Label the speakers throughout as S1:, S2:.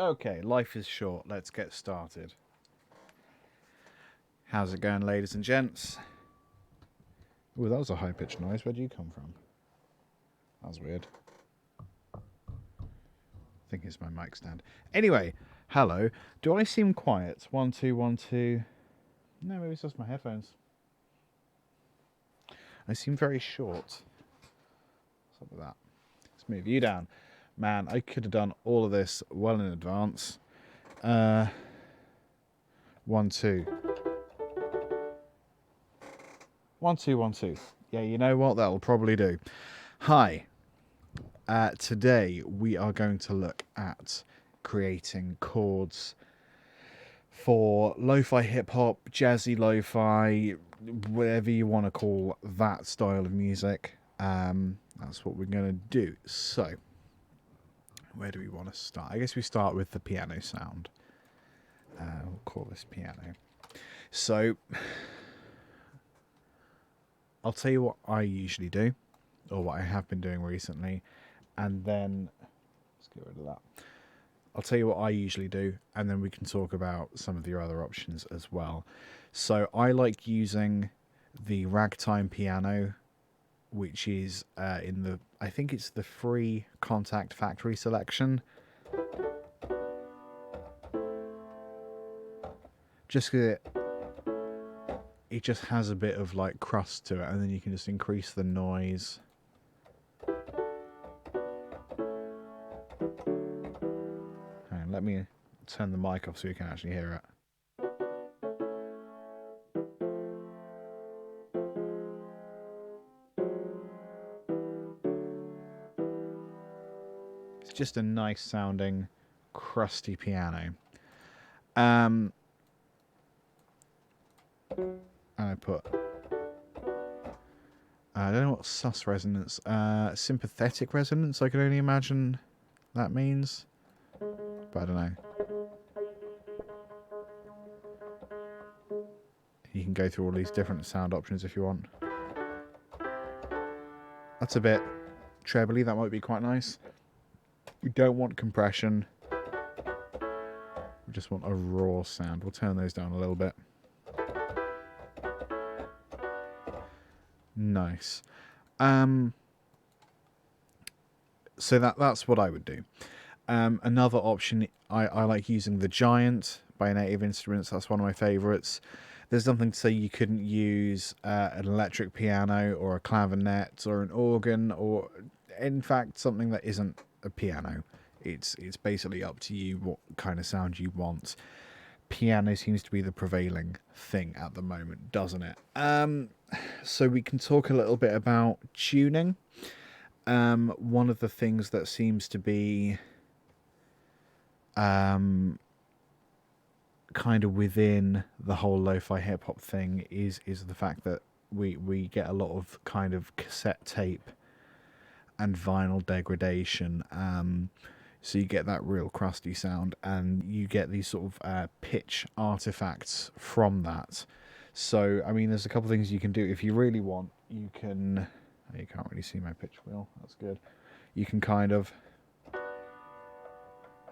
S1: Okay, life is short. Let's get started. How's it going, ladies and gents? Oh, that was a high-pitched noise. Where do you come from? That was weird. I think it's my mic stand. Anyway, hello. Do I seem quiet? 1, 2, 1, 2. No, maybe it's just my headphones. I seem very short. What's up with that? Let's move you down. Man, I could have done all of this well in advance. 1, 2. 1, 2, 1, 2. Yeah, you know what? That'll probably do. Hi. Today we are going to look at creating chords for lo-fi hip-hop, jazzy lo-fi, whatever you want to call that style of music. That's what we're going to do. So, where do we want to start? I guess we start with the piano sound. We'll call this piano. So, I'll tell you what I usually do, or what I have been doing recently, and then let's get rid of that. I'll tell you what I usually do, and then we can talk about some of your other options as well. So I like using the ragtime piano, which is I think it's the free Contact Factory selection. Just because it just has a bit of like crust to it, and then you can just increase the noise. Hang on, let me turn the mic off so you can actually hear it. It's just a nice sounding, crusty piano. And I put, I don't know what sus resonance, sympathetic resonance, I can only imagine that means, but I don't know. You can go through all these different sound options if you want. That's a bit trebly, that might be quite nice. We don't want compression, we just want a raw sound. We'll turn those down a little bit. Nice. So that's what I would do. Another option, I like using the Giant by Native Instruments. That's one of my favourites. There's nothing to say you couldn't use an electric piano or a clavinet or an organ, or in fact something that isn't a piano. It's basically up to you what kind of sound you want. Piano seems to be the prevailing thing at the moment, doesn't it? So we can talk a little bit about tuning. One of the things that seems to be kind of within the whole lo-fi hip-hop thing is the fact that we get a lot of kind of cassette tape and vinyl degradation. So you get that real crusty sound, and you get these sort of pitch artifacts from that. So, I mean, there's a couple of things you can do. If you really want, you can... You can't really see my pitch wheel. That's good. You can kind of...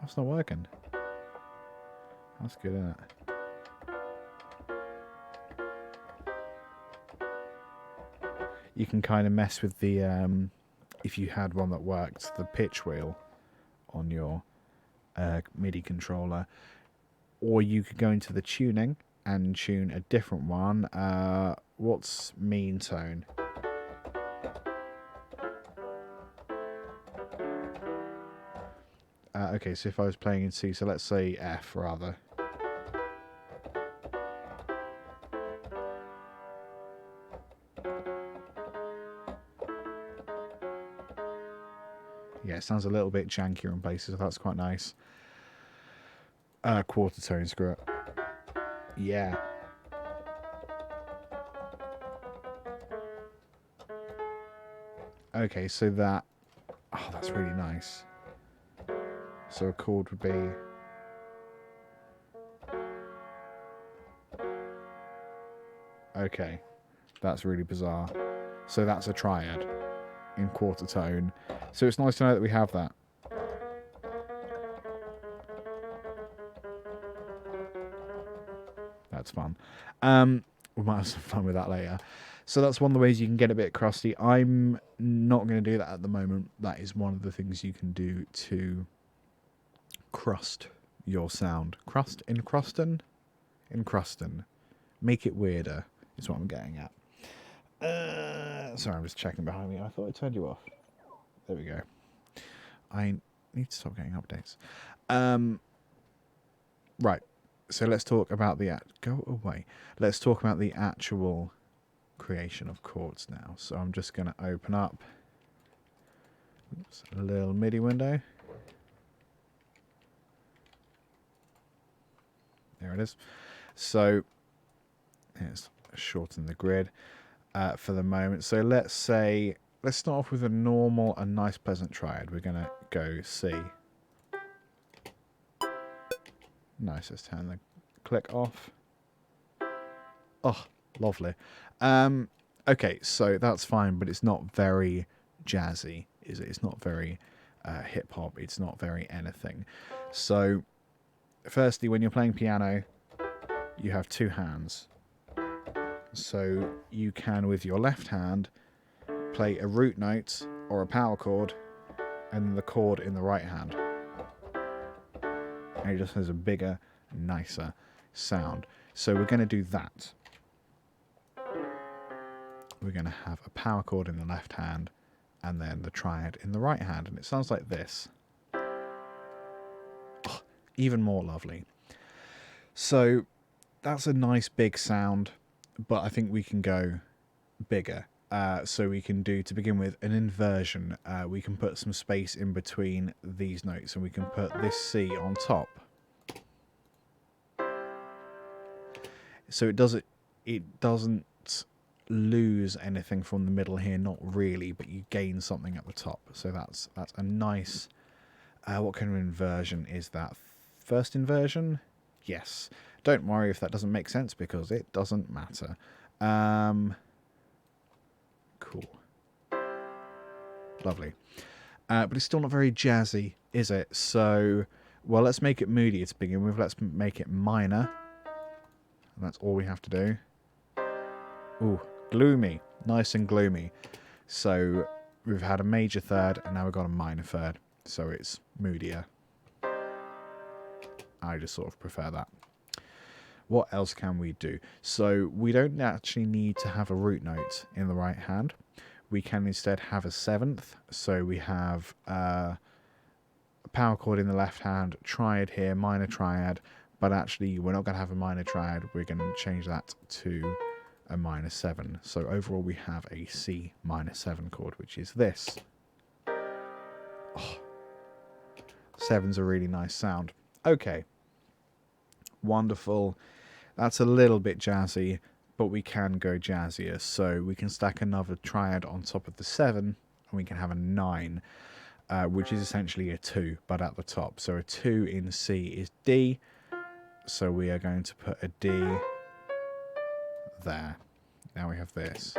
S1: That's not working. That's good, isn't it? You can kind of mess with the... if you had one that worked, the pitch wheel on your MIDI controller, or you could go into the tuning and tune a different one. What's mean tone? Okay, so if I was playing in C, so let's say F rather. Yeah, it sounds a little bit jankier in places, so that's quite nice. Quarter tone, screw it. Yeah. Okay, so that... Oh, that's really nice. So a chord would be... Okay, that's really bizarre. So that's a triad in quarter tone. So it's nice to know that we have that. that's fun. We might have some fun with that later. So that's one of the ways you can get a bit crusty. I'm not going to do that at the moment. That is one of the things you can do to crust your sound. Encrusting. Make it weirder is what I'm getting at. Sorry, I'm just checking behind me. I thought I turned you off. There we go. I need to stop getting updates. Right. So let's talk about go away. Let's talk about the actual creation of chords now. So I'm just going to open up a little MIDI window. There it is. So let's shorten the grid for the moment. So let's start off with a normal and nice pleasant triad. We're going to go C. Nice, let's turn the click off. Oh, lovely. Okay, so that's fine, but it's not very jazzy, is it? It's not very hip-hop. It's not very anything. So, firstly, when you're playing piano, you have two hands. So you can, with your left hand, play a root note or a power chord, and then the chord in the right hand. And it just has a bigger, nicer sound. So we're going to do that. We're going to have a power chord in the left hand and then the triad in the right hand. And it sounds like this. Oh, even more lovely. So that's a nice big sound, but I think we can go bigger. So we can do, to begin with, an inversion. We can put some space in between these notes and we can put this C on top. So it doesn't lose anything from the middle here, not really, but you gain something at the top. So that's a nice, what kind of inversion is that? First inversion? Yes. Don't worry if that doesn't make sense because it doesn't matter. Cool. Lovely. But it's still not very jazzy, is it? So, well, let's make it moody to begin with. Let's make it minor. And that's all we have to do. Ooh, gloomy. Nice and gloomy. So we've had a major third and now we've got a minor third. So it's moodier. I just sort of prefer that. What else can we do? So we don't actually need to have a root note in the right hand. We can instead have a seventh. So we have a power chord in the left hand, triad here, minor triad. But actually, we're not going to have a minor triad. We're going to change that to a minor 7. So overall, we have a C minor 7 chord, which is this. Oh, 7's a really nice sound. Okay. Wonderful. That's a little bit jazzy, but we can go jazzier. So we can stack another triad on top of the 7, and we can have a 9, which is essentially a 2, but at the top. So a 2 in C is D. So we are going to put a D there. Now we have this,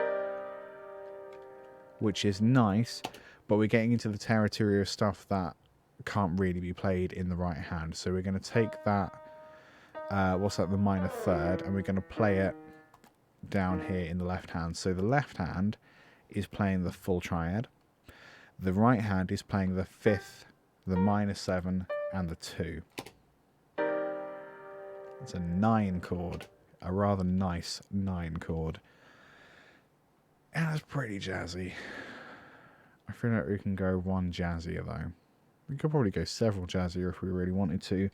S1: which is nice, but we're getting into the territory of stuff that can't really be played in the right hand. So we're going to take that, the minor third, and we're going to play it down here in the left hand. So the left hand is playing the full triad. The right hand is playing the 5th, the minor 7, and the 2. It's a 9 chord, a rather nice 9 chord. And it's pretty jazzy. I feel like we can go one jazzier though. We could probably go several jazzier if we really wanted to.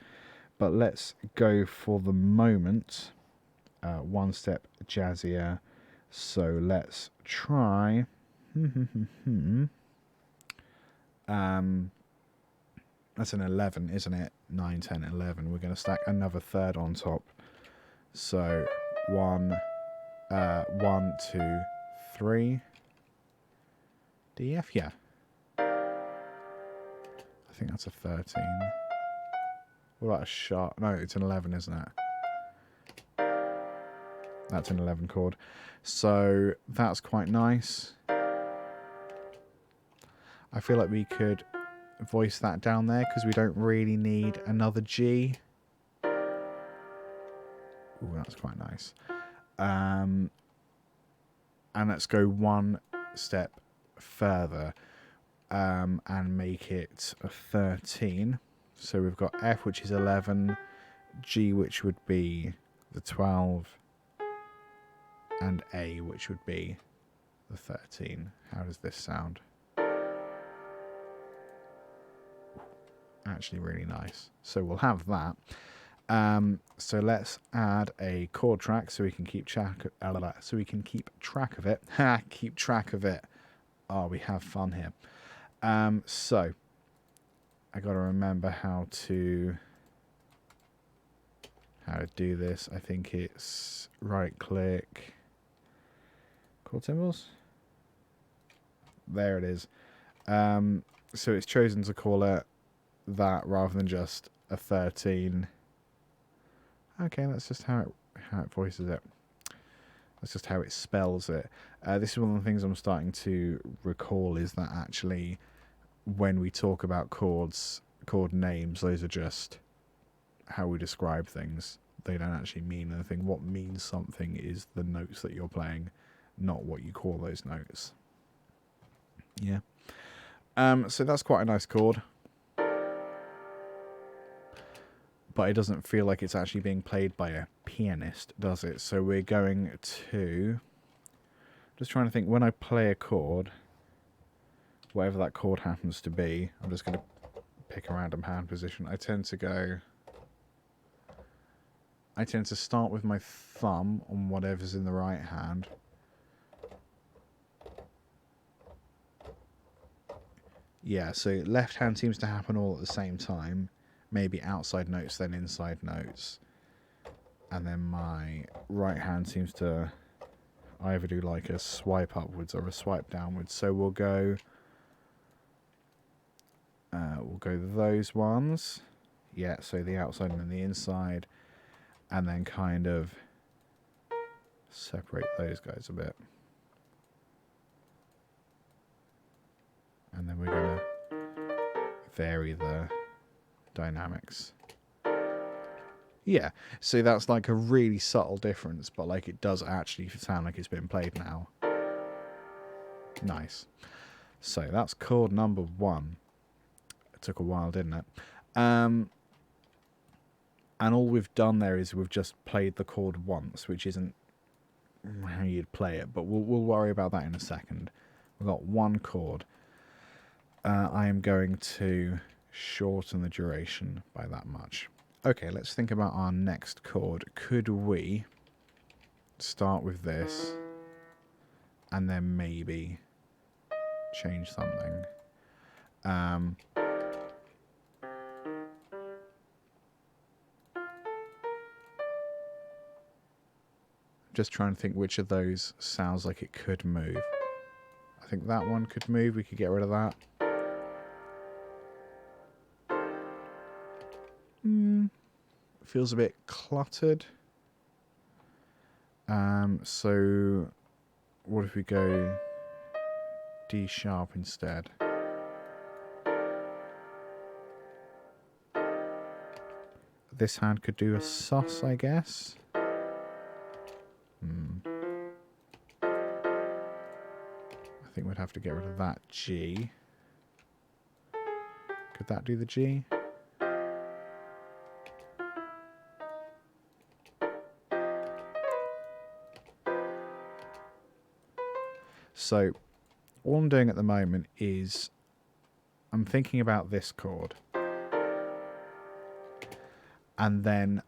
S1: But let's go for the moment one step jazzier. So let's try... That's an 11, isn't it? 9, 10, 11. We're going to stack another third on top. So 1, 2, 3. D, F, yeah. I think that's a 13. What about a sharp? No, it's an 11, isn't it? That's an 11 chord. So that's quite nice. I feel like we could voice that down there because we don't really need another G. Ooh, that's quite nice. And let's go one step further and make it a 13. So we've got F, which is 11, G, which would be the 12, and A, which would be the 13. How does this sound? Actually really nice. So we'll have that. So let's add a chord track so we can keep track of it. Keep track of it. Oh, we have fun here. So I got to remember how to do this. I think it's right click, chord symbols. There it is. So it's chosen to call it that rather than just a 13. Okay, that's just how it voices it. That's just how it spells it. This is one of the things I'm starting to recall, is that actually when we talk about chords, chord names, those are just how we describe things. They don't actually mean anything. What means something is the notes that you're playing, not what you call those notes. Yeah. So that's quite a nice chord. But it doesn't feel like it's actually being played by a pianist, does it? So we're going to... Just trying to think, when I play a chord, whatever that chord happens to be, I'm just going to pick a random hand position. I tend to start with my thumb on whatever's in the right hand. Yeah, so left hand seems to happen all at the same time. Maybe outside notes, then inside notes. And then my right hand seems to either do like a swipe upwards or a swipe downwards. So we'll go those ones. Yeah, so the outside and then the inside. And then kind of separate those guys a bit. And then we're going to vary the dynamics. Yeah, so that's like a really subtle difference, but like it does actually sound like it's been played now. Nice. So that's chord number 1. It took a while, didn't it? And all we've done there is we've just played the chord once, which isn't how you'd play it, but we'll worry about that in a second. We've got one chord. I am going to shorten the duration by that much. Okay, let's think about our next chord. Could we start with this and then maybe change something? Just trying to think which of those sounds like it could move. I think that one could move. We could get rid of that. Feels a bit cluttered. So what if we go D sharp instead? This hand could do a sus, I guess. I think we'd have to get rid of that G. Could that do the G? So all I'm doing at the moment is I'm thinking about this chord. And then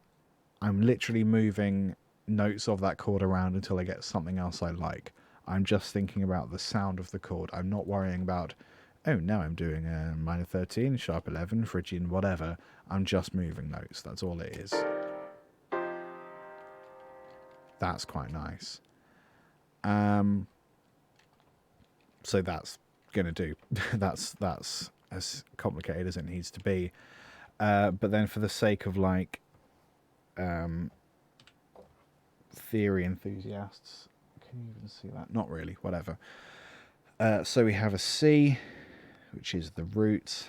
S1: I'm literally moving notes of that chord around until I get something else I like. I'm just thinking about the sound of the chord. I'm not worrying about, oh, now I'm doing a minor 13, sharp 11, Phrygian, whatever. I'm just moving notes. That's all it is. That's quite nice. So that's going to do. That's as complicated as it needs to be. But then for the sake of like theory enthusiasts, can you even see that? Not really, whatever. So we have a C, which is the root.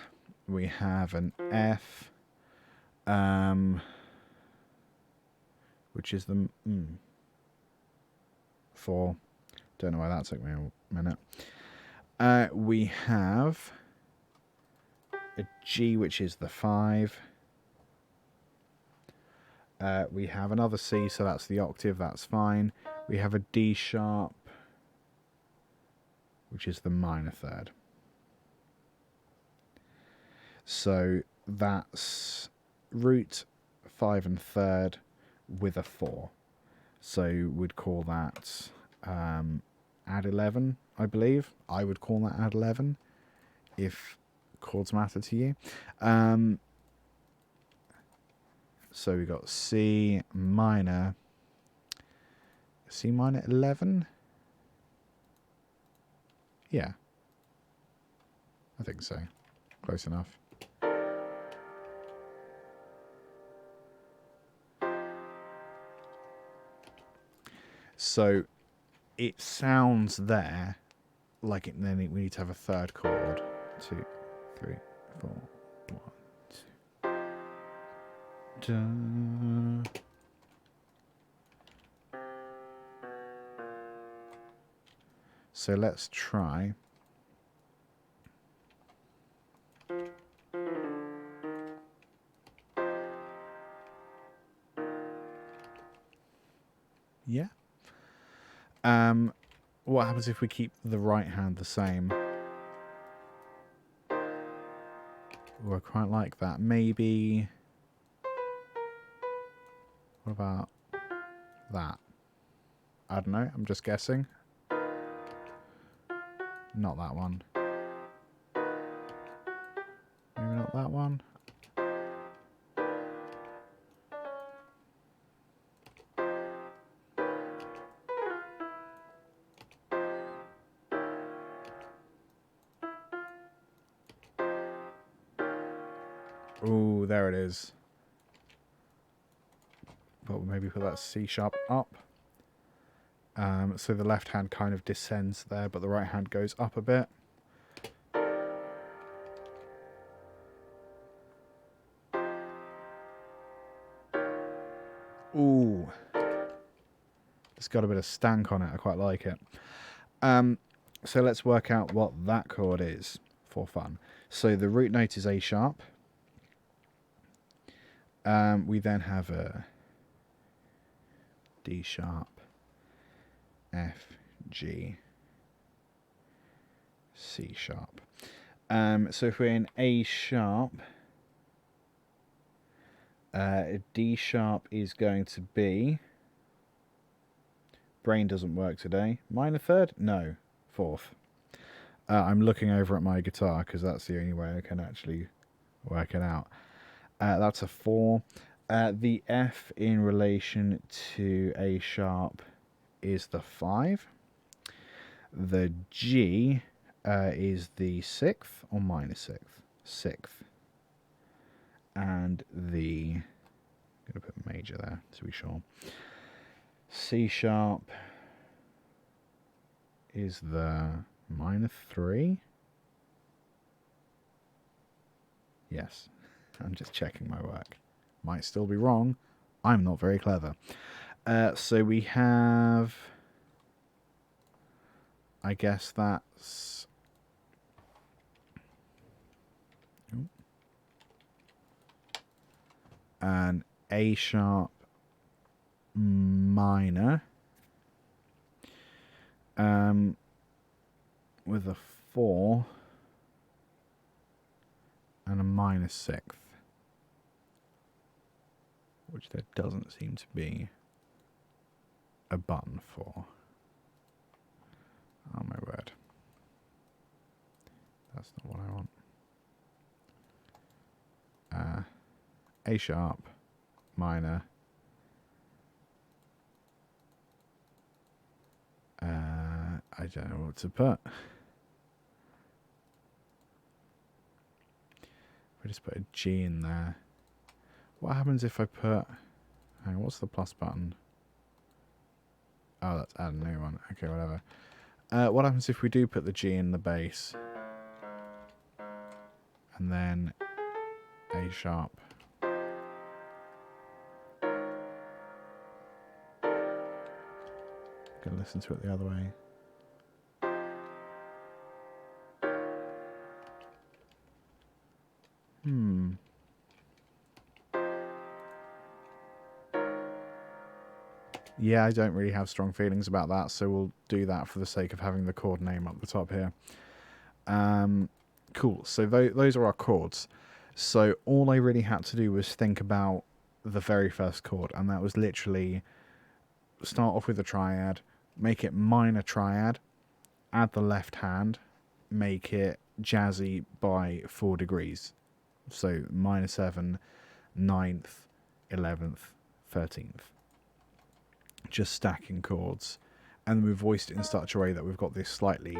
S1: We have an F. which is the 4. Don't know why that took me a minute. We have a G, which is the 5. We have another C, so that's the octave, that's fine. We have a D sharp, which is the minor third. So that's root, 5 and third with a 4. So we'd call that add 11, I believe. I would call that add 11 if chords matter to you. So we got C minor 11. Yeah, I think so. Close enough. So it sounds there like it, then we need to have a third chord. 2, 3, 4, 1, 2. Da. So let's try. Yeah. What happens if we keep the right hand the same? Oh, I quite like that. Maybe. What about that? I don't know. I'm just guessing. Not that one. Maybe not that one. Ooh, there it is. But maybe put that C sharp up. So the left hand kind of descends there, but the right hand goes up a bit. Ooh. It's got a bit of stank on it. I quite like it. So let's work out what that chord is for fun. So the root note is A sharp. We then have a D sharp, F, G, C sharp. So if we're in A sharp, D sharp is going to be, brain doesn't work today, minor third? No, 4th. I'm looking over at my guitar because that's the only way I can actually work it out. That's a 4. The F in relation to A sharp is the 5. The G is the 6th or minor 6th? 6th. And the, I'm going to put major there to be sure. C sharp is the minor 3. Yes, I'm just checking my work. Might still be wrong. I'm not very clever. So we have, I guess that's an A sharp minor with a 4 and a minor 6th, which there doesn't seem to be a button for. Oh my word. That's not what I want. A sharp, minor. I don't know what to put. If I just put a G in there. What happens if I put... Hang on, what's the plus button? Oh, that's add a new one. Okay, whatever. What happens if we do put the G in the bass? And then A sharp. going to listen to it the other way. Yeah, I don't really have strong feelings about that, so we'll do that for the sake of having the chord name up the top here. Cool, so those are our chords. So all I really had to do was think about the very first chord, and that was literally start off with a triad, make it minor triad, add the left hand, make it jazzy by 4 degrees. So minor 7, 9th, 11th, 13th. Just stacking chords. And we've voiced it in such a way that we've got this slightly...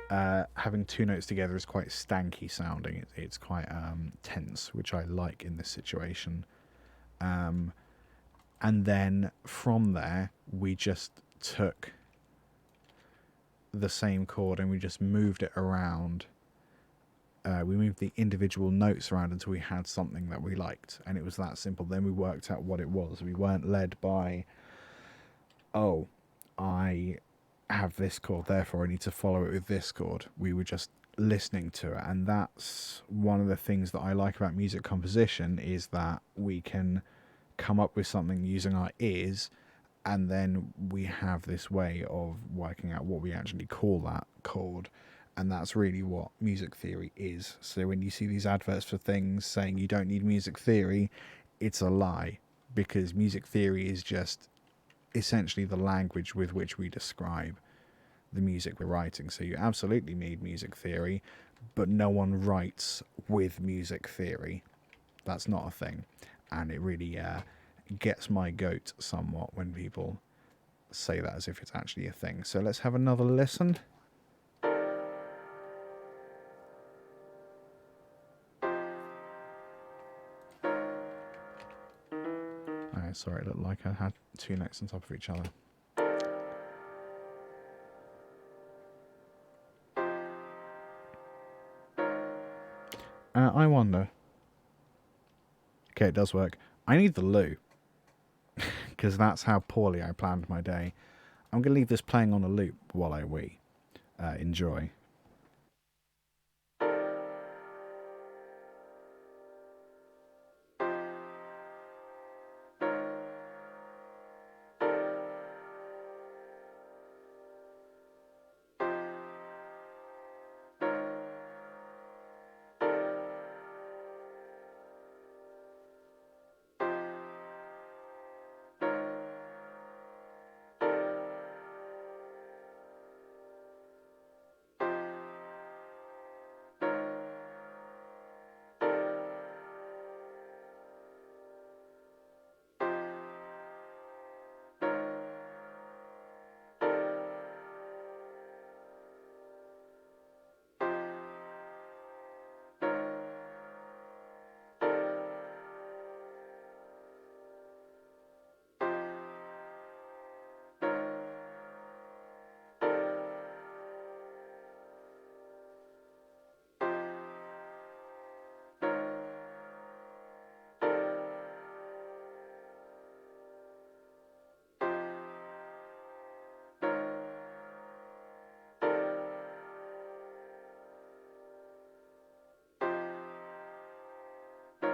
S1: having 2 notes together is quite stanky sounding. It's quite tense, which I like in this situation. And then from there, we just took the same chord and we just moved it around. We moved the individual notes around until we had something that we liked, and it was that simple. Then we worked out what it was. We weren't led by, oh, I have this chord, therefore I need to follow it with this chord. We were just listening to it, and that's one of the things that I like about music composition, is that we can come up with something using our ears, and then we have this way of working out what we actually call that chord. And that's really what music theory is. So when you see these adverts for things saying you don't need music theory, it's a lie, because music theory is just essentially the language with which we describe the music we're writing. So you absolutely need music theory, but no one writes with music theory. That's not a thing. And it really gets my goat somewhat when people say that as if it's actually a thing. So let's have another listen. Sorry, it looked like I had 2 notes on top of each other. I wonder. Okay, it does work. I need the loo, because that's how poorly I planned my day. I'm going to leave this playing on a loop while I wee. Enjoy.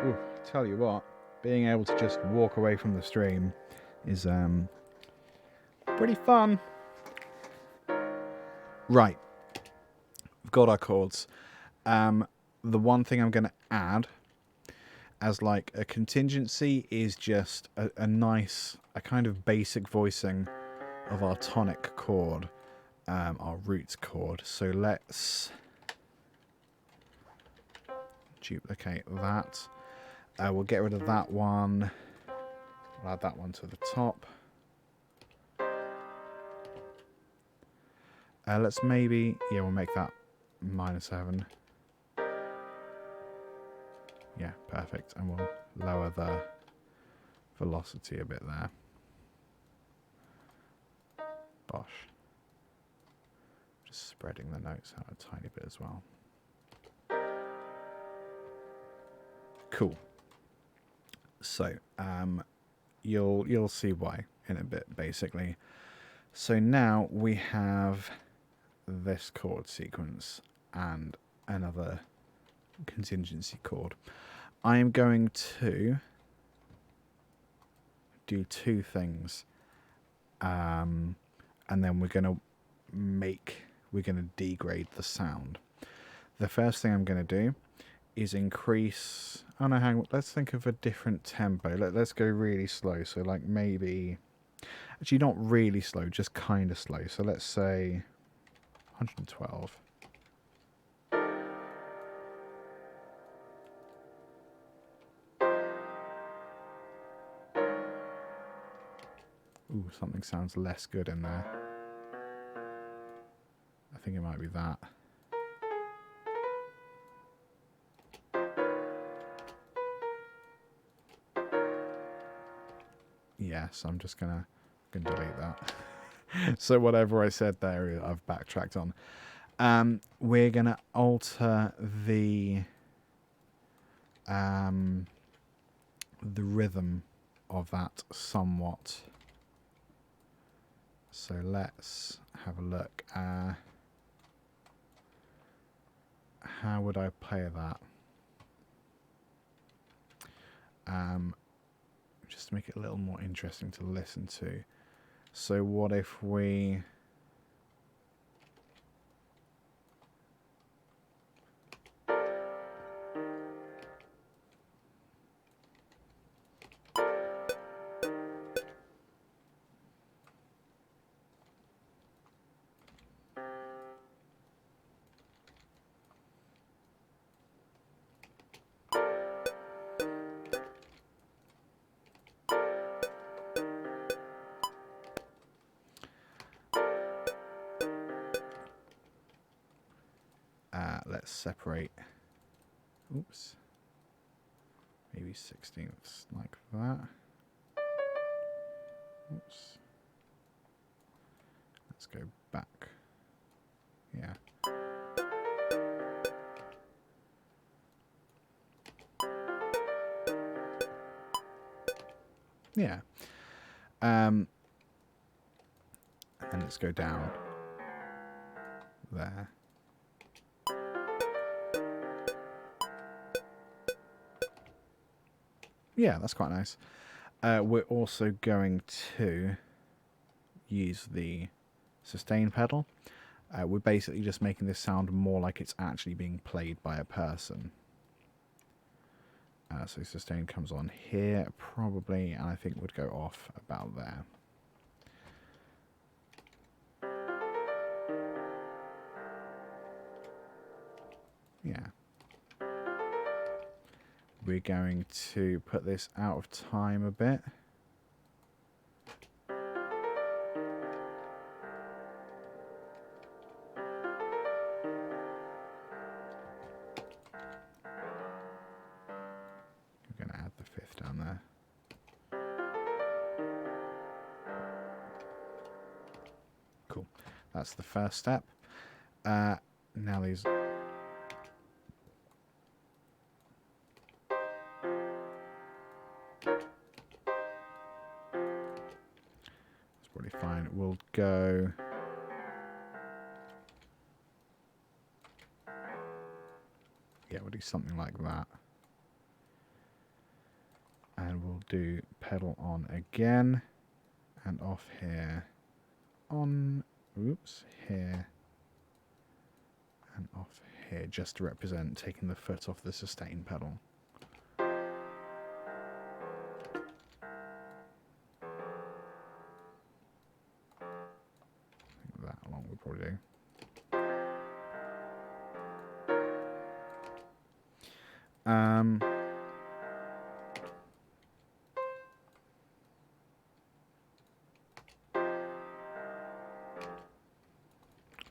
S1: Ooh, tell you what, being able to just walk away from the stream is pretty fun. Right, we've got our chords. The one thing I'm going to add as like a contingency is just a nice, a kind of basic voicing of our tonic chord, our roots chord. So let's duplicate that. We'll get rid of that one. We'll add that one to the top. Let's maybe, yeah, we'll make that -7. Yeah, perfect. And we'll lower the velocity a bit there. Bosh. Just spreading the notes out a tiny bit as well. Cool. So, you'll see why in a bit, basically. So now we have this chord sequence and another contingency chord. I am going to do two things, and then we're going to degrade the sound. The first thing I'm going to do is increase. Oh no, hang on. Let's think of a different tempo. Let's go really slow. So like maybe, actually not really slow, just kind of slow. So let's say 112. Ooh, something sounds less good in there. I think it might be that. Yes, I'm just gonna delete that. So whatever I said there, I've backtracked on. We're gonna alter the rhythm of that somewhat. So let's have a look. How would I play that? Just to make it a little more interesting to listen to. So what if we... let's separate, oops, maybe 16ths like that. Oops. Let's go back. Yeah. Yeah. And then let's go down there. Yeah, that's quite nice. We're also going to use the sustain pedal. We're basically just making this sound more like it's actually being played by a person. So sustain comes on here probably, and I think would go off about there. Yeah. We're going to put this out of time a bit. We're going to add the fifth down there. Cool. That's the first step. Now these... Probably fine. We'll go... Yeah, we'll do something like that. And we'll do pedal on again. And off here. On... Oops. Here. And off here. Just to represent taking the foot off the sustain pedal. That along we'll probably do.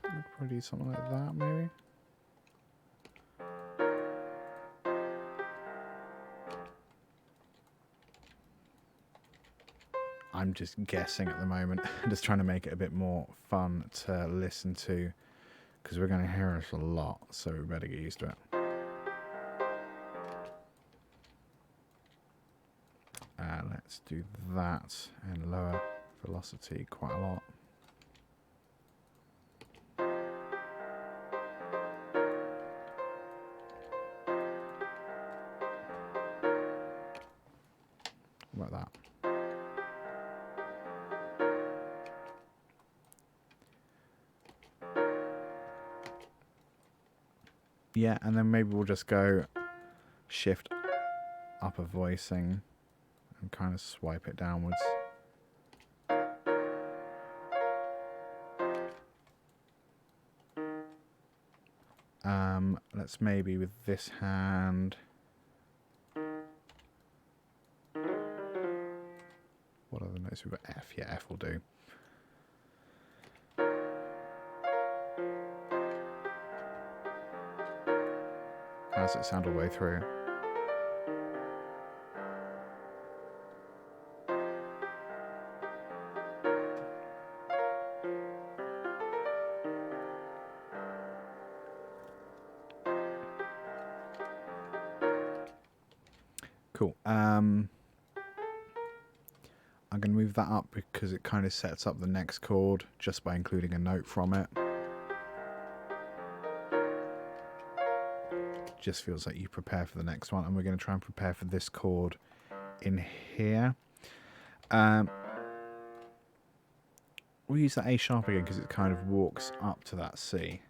S1: We'll probably do something like that, maybe. I'm just guessing at the moment. Just trying to make it a bit more fun to listen to, because we're going to hear us a lot, so we better get used to it. Let's do that and lower velocity quite a lot. Yeah, and then maybe we'll just go shift upper voicing and kind of swipe it downwards. Let's maybe with this hand. What other notes we've got? F. Yeah, F will do. How does it sound all the way through? Cool. I'm going to move that up because it kind of sets up the next chord just by including a note from it. Just feels like you prepare for the next one, and we're going to try and prepare for this chord in here. We'll use that A sharp again because it kind of walks up to that C.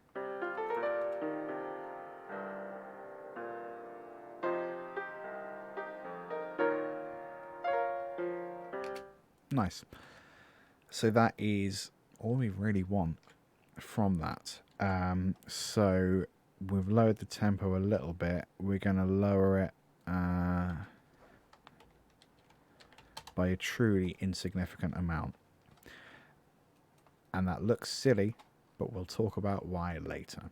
S1: Nice. So that is all we really want from that. So we've lowered the tempo a little bit. We're going to lower it by a truly insignificant amount. And that looks silly, but we'll talk about why later.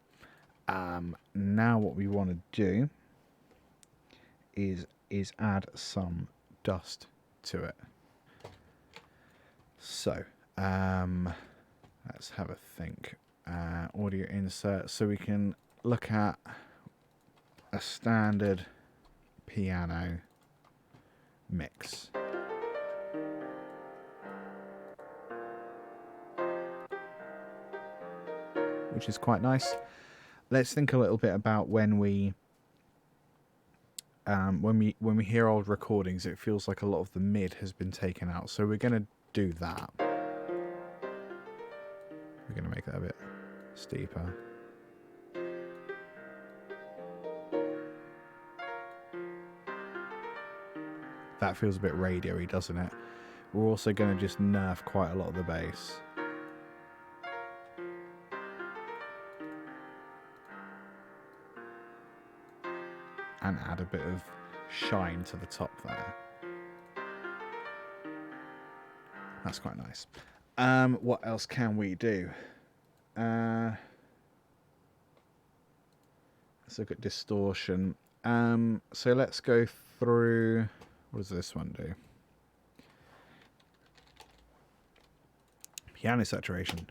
S1: Now what we want to do is add some dust to it. So, let's have a think. Audio insert. So we can look at a standard piano mix. Which is quite nice. Let's think a little bit about when we hear old recordings, it feels like a lot of the mid has been taken out. So we're going to do that. We're going to make that a bit steeper. That feels a bit radio-y, doesn't it? We're also going to just nerf quite a lot of the bass. And add a bit of shine to the top there. That's quite nice. What else can we do? Let's look at distortion. So let's go through... What does this one do? Piano saturation.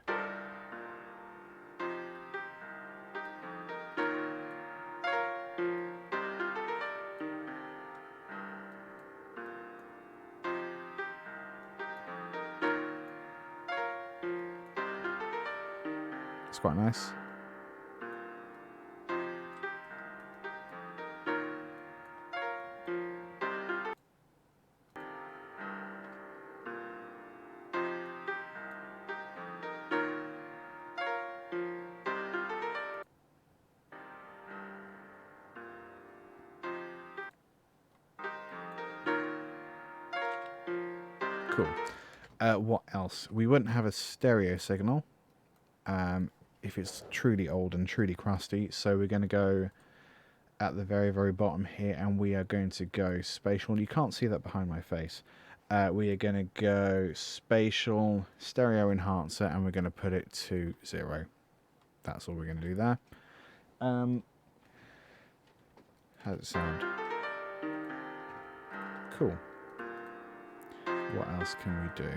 S1: It's quite nice. Cool. What else? We wouldn't have a stereo signal if it's truly old and truly crusty. So we're going to go at the very, very bottom here, and we are going to go spatial. You can't see that behind my face. We are going to go spatial stereo enhancer, and we're going to put it to 0. That's all we're going to do there. How does it sound? Cool. What else can we do?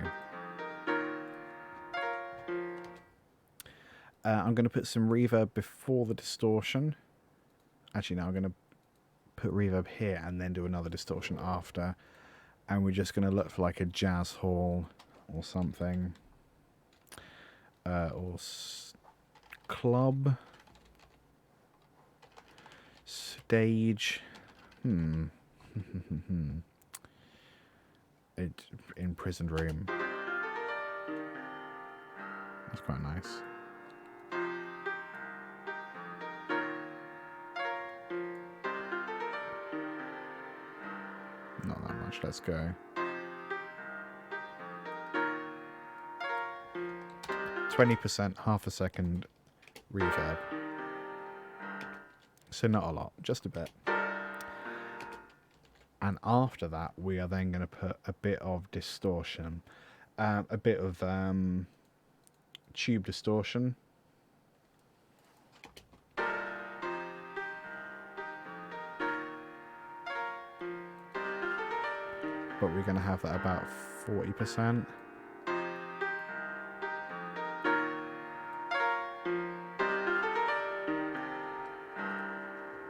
S1: I'm going to put some reverb before the distortion. Actually, no, I'm going to put reverb here and then do another distortion after. And we're just going to look for like a jazz hall or something. Or club. Stage. Imprisoned room. That's quite nice. much. Let's go 20%, half a second reverb. So not a lot, just a bit. And after that, we are then going to put a bit of distortion, a bit of tube distortion. But we're going to have that about 40%.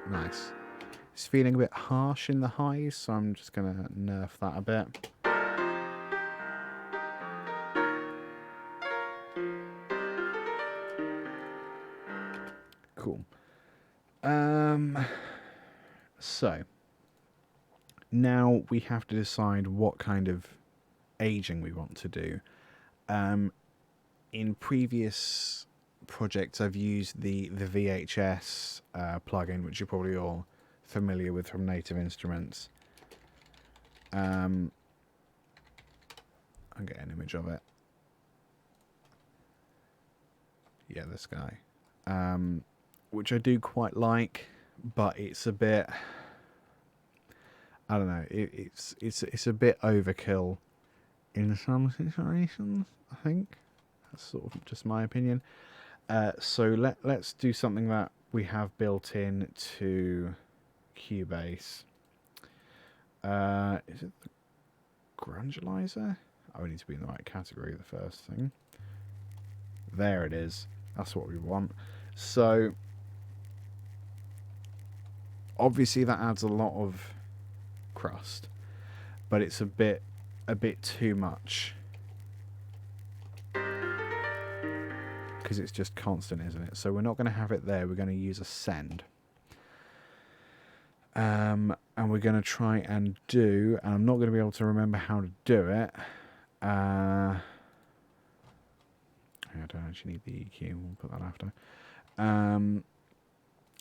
S1: Nice. It's feeling a bit harsh in the highs, so I'm just going to nerf that a bit. Cool. So now we have to decide what kind of aging we want to do. In previous projects, I've used the VHS plugin, which you're probably all familiar with from Native Instruments. I'll get an image of it. Yeah, this guy. Which I do quite like, but it's a bit, I don't know, it's a bit overkill in some situations, I think. That's sort of just my opinion. So let's do something that we have built in to Cubase. Is it the Grungulizer? Oh, we need to be in the right category, the first thing. There it is. That's what we want. So obviously that adds a lot of crust, but it's a bit too much because it's just constant, isn't it? So we're not going to have it there. We're going to use a send. And we're going to try and do, and I'm not going to be able to remember how to do it. I don't actually need the EQ. We'll put that after.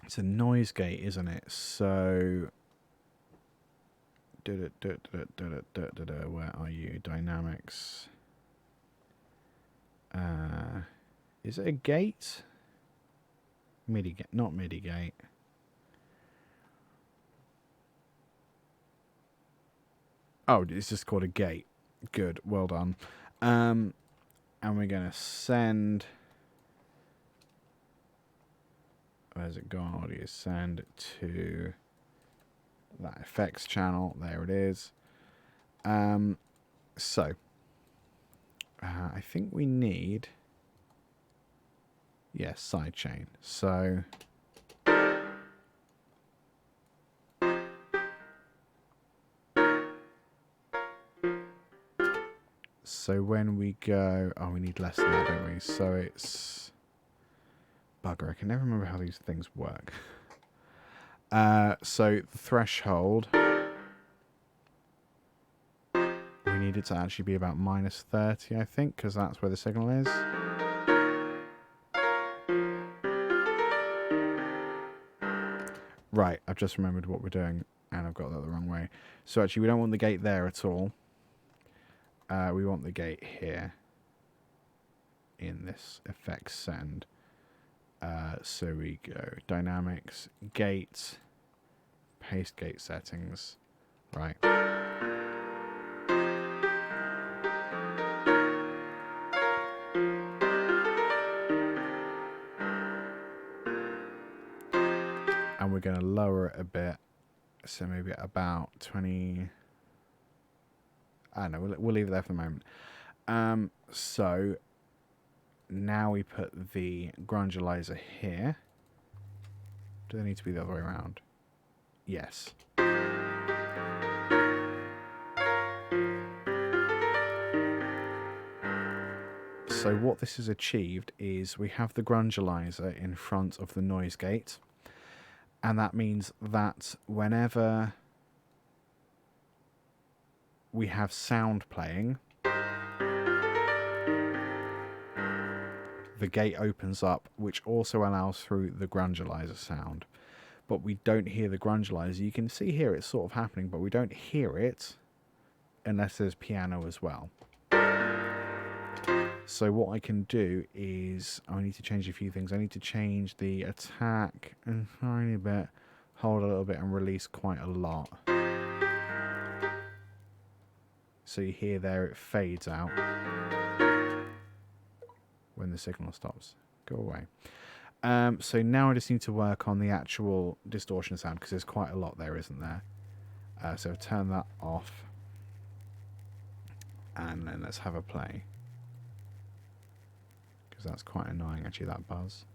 S1: It's a noise gate, isn't it? So, where are you? Dynamics. Is it a gate? MIDI gate, not MIDI gate. Oh, it's just called a gate. Good, well done. And we're gonna send. Where's it gone? Audio send to that effects channel. There it is. So I think we need, yes, sidechain. So when we go, oh, we need less than that, don't we? So it's bugger. I can never remember how these things work. So the threshold, we need it to actually be about -30, I think, because that's where the signal is. Right, I've just remembered what we're doing, and I've got that the wrong way. So actually, we don't want the gate there at all. We want the gate here in this effects send. So we go dynamics, gate, paste gate settings, right. And we're going to lower it a bit, so maybe about 20. I don't know, we'll leave it there for the moment. So now we put the Grungulizer here. Do they need to be the other way around? Yes. So what this has achieved is we have the Grungulizer in front of the noise gate, and that means that whenever we have sound playing, the gate opens up, which also allows through the Grungulizer sound. But we don't hear the Grungulizer. You can see here it's sort of happening, but we don't hear it unless there's piano as well. So what I can do is I need to change a few things. I need to change the attack a tiny bit, hold a little bit, and release quite a lot. So you hear there it fades out when the signal stops. Go away. So now I just need to work on the actual distortion sound, because there's quite a lot there, isn't there? So turn that off, and then let's have a play, because that's quite annoying actually, that buzz.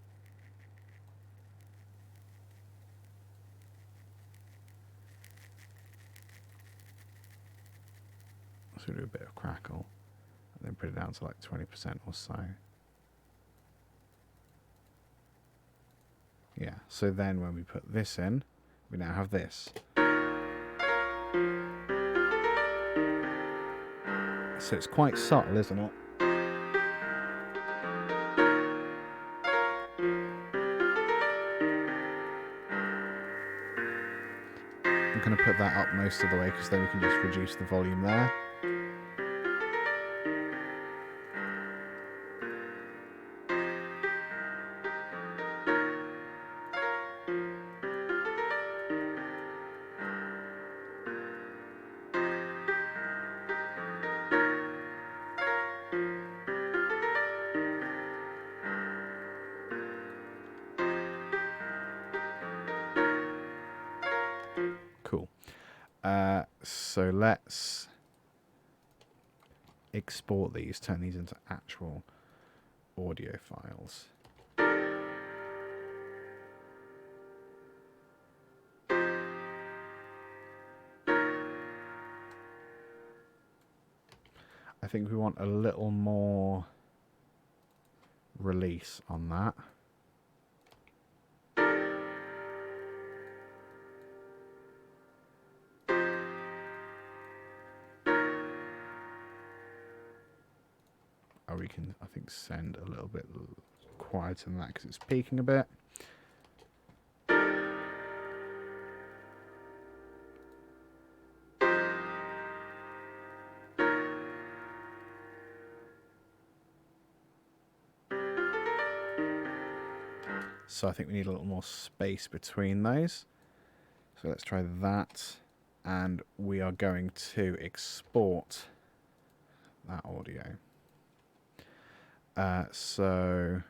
S1: So do a bit of crackle, and then put it down to like 20% or so. Yeah, so then when we put this in, we now have this. So it's quite subtle, isn't it? I'm going to put that up most of the way, because then we can just reduce the volume there. Cool. So let's export these, turn these into actual audio files. I think we want a little more release on that. Or we can, I think, send a little bit quieter than that, because it's peaking a bit. So I think we need a little more space between those. So let's try that. And we are going to export that audio. So,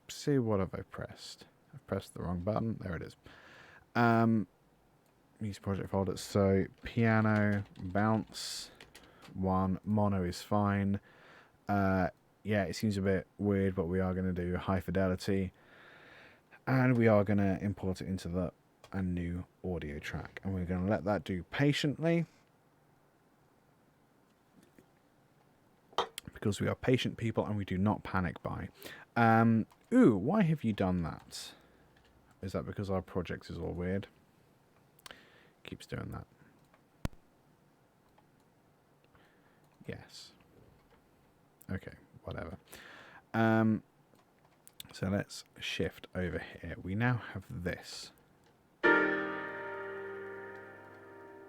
S1: see, what have I pressed? I've pressed the wrong button. There it is. Use project folder. So piano, bounce, 1, mono is fine. Yeah, it seems a bit weird, but we are going to do high fidelity, and we are going to import it into a new audio track, and we're going to let that do patiently, because we are patient people and we do not panic buy. Ooh, why have you done that? Is that because our project is all weird? Keeps doing that. Yes. Okay, whatever. So let's shift over here. We now have this,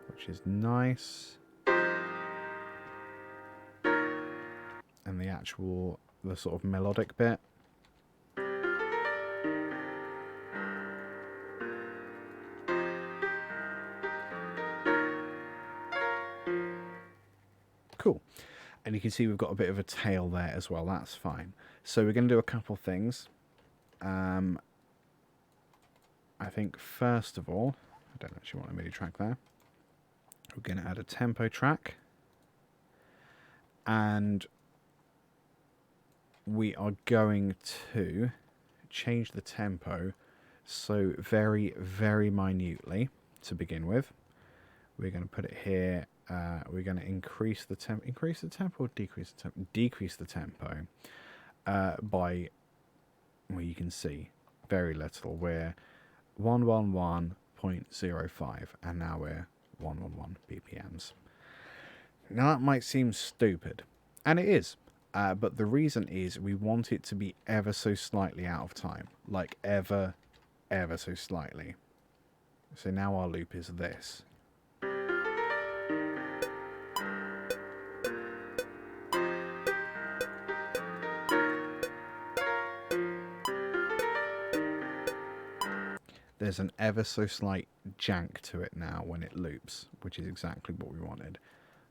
S1: which is nice. And the sort of melodic bit. Cool. And you can see we've got a bit of a tail there as well. That's fine. So we're going to do a couple things. I think first of all, I don't actually want a MIDI track there. We're going to add a tempo track. And we are going to change the tempo so very, very minutely to begin with. We're going to put it here. We're going to increase the tempo or decrease the tempo? Decrease the tempo by, well, you can see very little. We're 111.05 and now we're 111 BPMs. Now that might seem stupid, and it is, but the reason is we want it to be ever so slightly out of time, like ever so slightly. So now our loop is this. there's an ever so slight jank to it now when it loops, which is exactly what we wanted.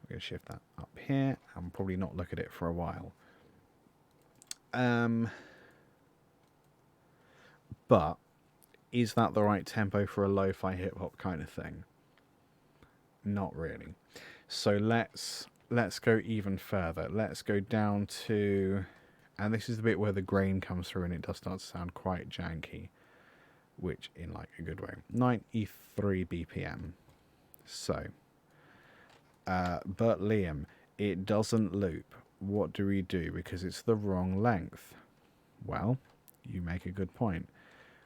S1: We're going to shift that up here and probably not look at it for a while. But is that the right tempo for a lo-fi hip-hop kind of thing? Not really. So let's go even further. Let's go down to, and this is the bit where the grain comes through and it does start to sound quite janky, which in like a good way. 93 BPM. So, but Liam, it doesn't loop. What do we do? Because it's the wrong length. Well, you make a good point.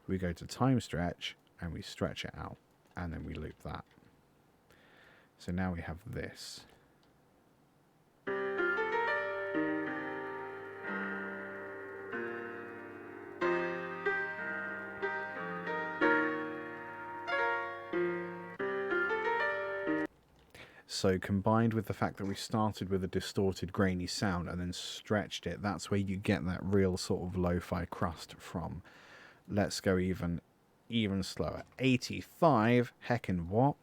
S1: We go to time stretch and we stretch it out and then we loop that. So now we have this. So combined with the fact that we started with a distorted, grainy sound and then stretched it, that's where you get that real sort of lo-fi crust from. Let's go even slower. 85, heckin' what?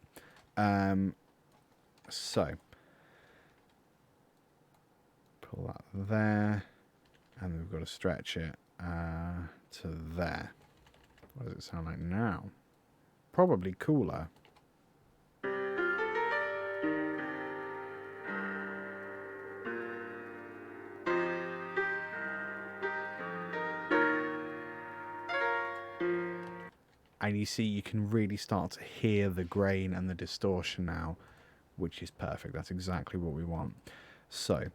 S1: So pull that there, and we've got to stretch it to there. What does it sound like now? Probably cooler. And you see, you can really start to hear the grain and the distortion now, which is perfect. That's exactly what we want. So,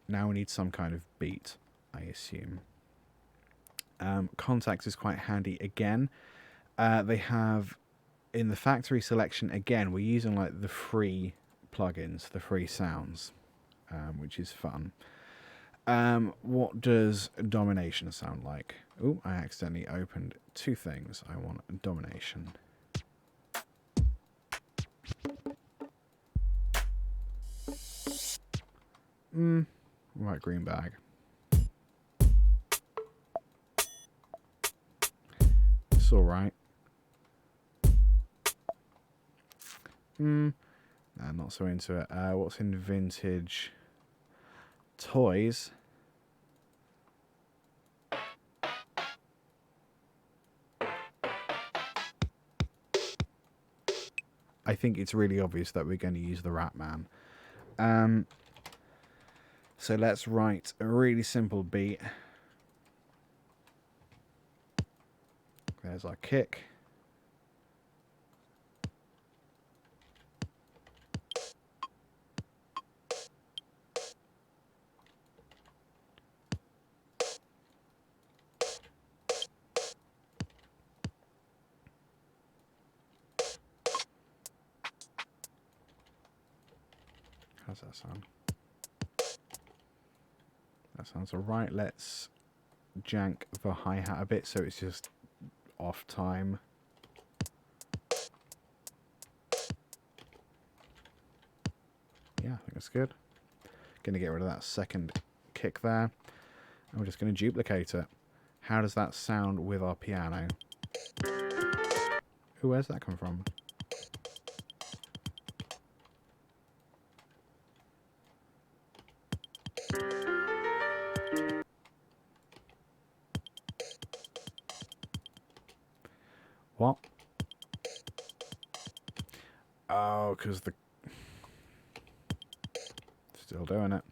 S1: now we need some kind of beat, I assume. Contact is quite handy again. They have, in the factory selection, again, we're using like the free plugins, the free sounds, which is fun. What does domination sound like? Oh, I accidentally opened two things. I want domination. Right, green bag. It's alright. I'm not so into it. What's in vintage toys? I think it's really obvious that we're going to use the Rat Man. So let's write a really simple beat. There's our kick. How's that sound? That sounds alright. Let's jank the hi-hat a bit so it's just off time. Yeah, I think that's good. Gonna get rid of that second kick there. And we're just gonna duplicate it. How does that sound with our piano? Ooh, where's that come from? What? Oh, because the... Still doing it.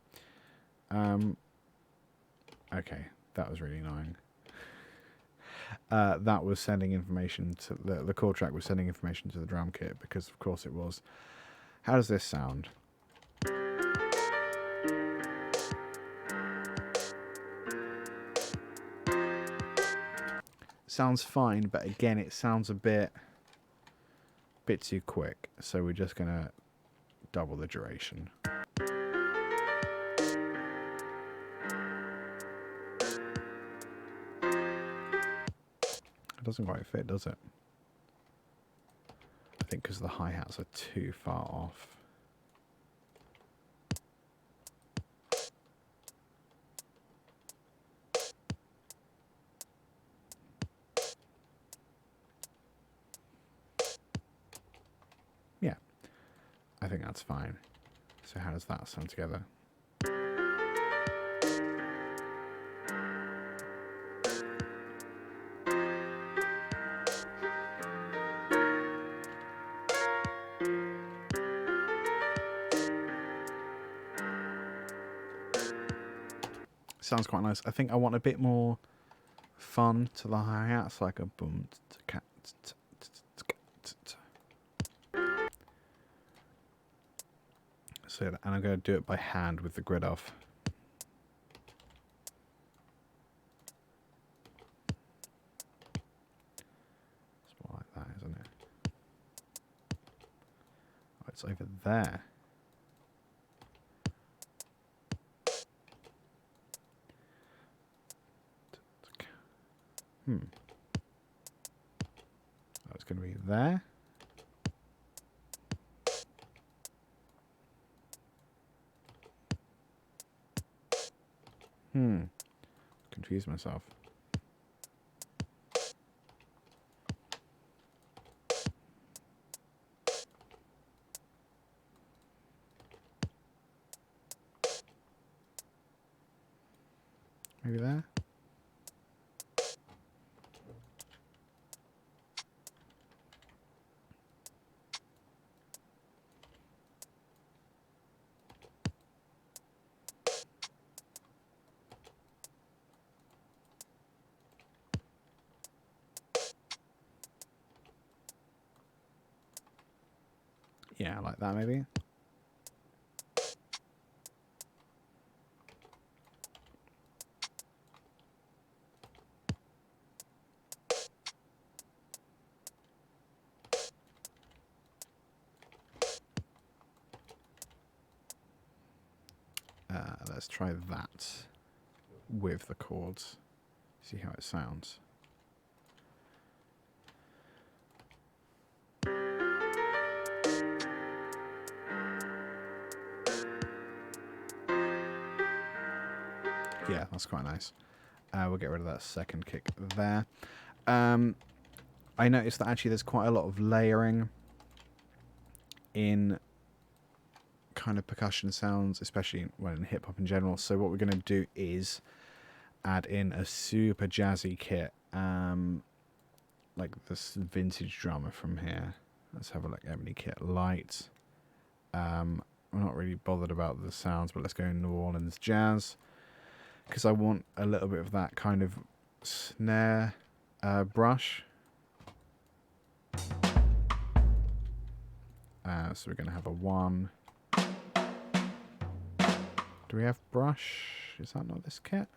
S1: Okay, that was really annoying. That was sending information to... The chord track was sending information to the drum kit, because of course it was. How does this sound? Sounds fine, but again, it sounds a bit too quick. So we're just gonna double the duration. It doesn't quite fit, does it? I think because the hi-hats are too far off. think that's fine. So how does that sound together? Sounds quite nice. I think I want a bit more fun to the hi-hats, like a boom. So, and I'm going to do it by hand with the grid off. It's more like that, isn't it? Oh, it's over there. Oh, it's going to be there. Confused myself. Maybe there. Yeah, like that maybe. Let's try that with the chords. See how it sounds. Yeah, that's quite nice. We'll get rid of that second kick there. I noticed that actually there's quite a lot of layering in kind of percussion sounds, especially in hip hop in general. So what we're going to do is add in a super jazzy kit, like this vintage drummer from here. Let's have a look. Ebony Kit Light. I'm not really bothered about the sounds, but let's go New Orleans jazz, because I want a little bit of that kind of snare brush. So we're going to have a 1. Do we have brush? Is that not this kit?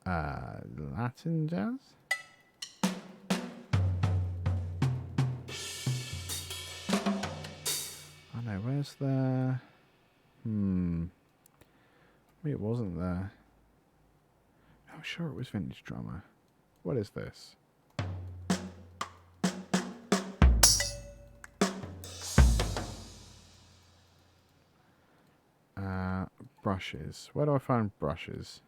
S1: Latin jazz? Oh no, where's the... Maybe it wasn't there. I'm sure it was vintage drummer. What is this? Brushes. Where do I find brushes?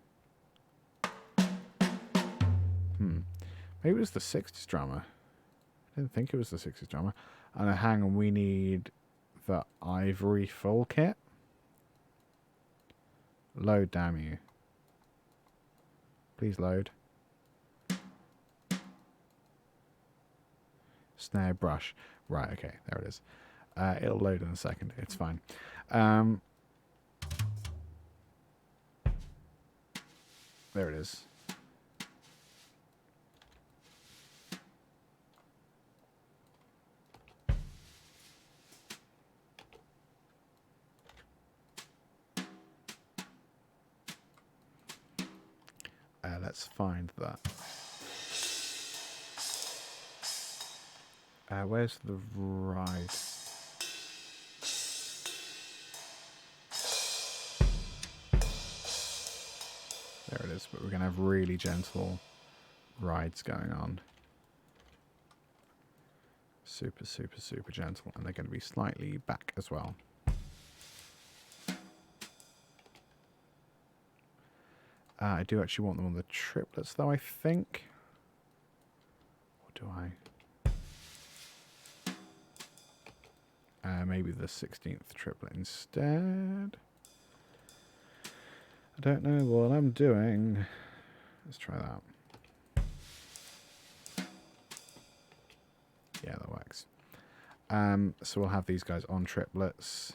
S1: Maybe it was the 60s drummer. I didn't think it was the 60s drummer. And hang on, we need the Ivory full kit. Load, damn you. Please load. Snare brush. Right, okay, there it is. It'll load in a second. It's fine. There it is. Let's find that. Where's the ride? There it is, but we're going to have really gentle rides going on. Super, super, super gentle, and they're going to be slightly back as well. I do actually want them on the triplets, though, I think. Or do I? Maybe the 16th triplet instead. I don't know what I'm doing. Let's try that. Yeah, that works. So we'll have these guys on triplets.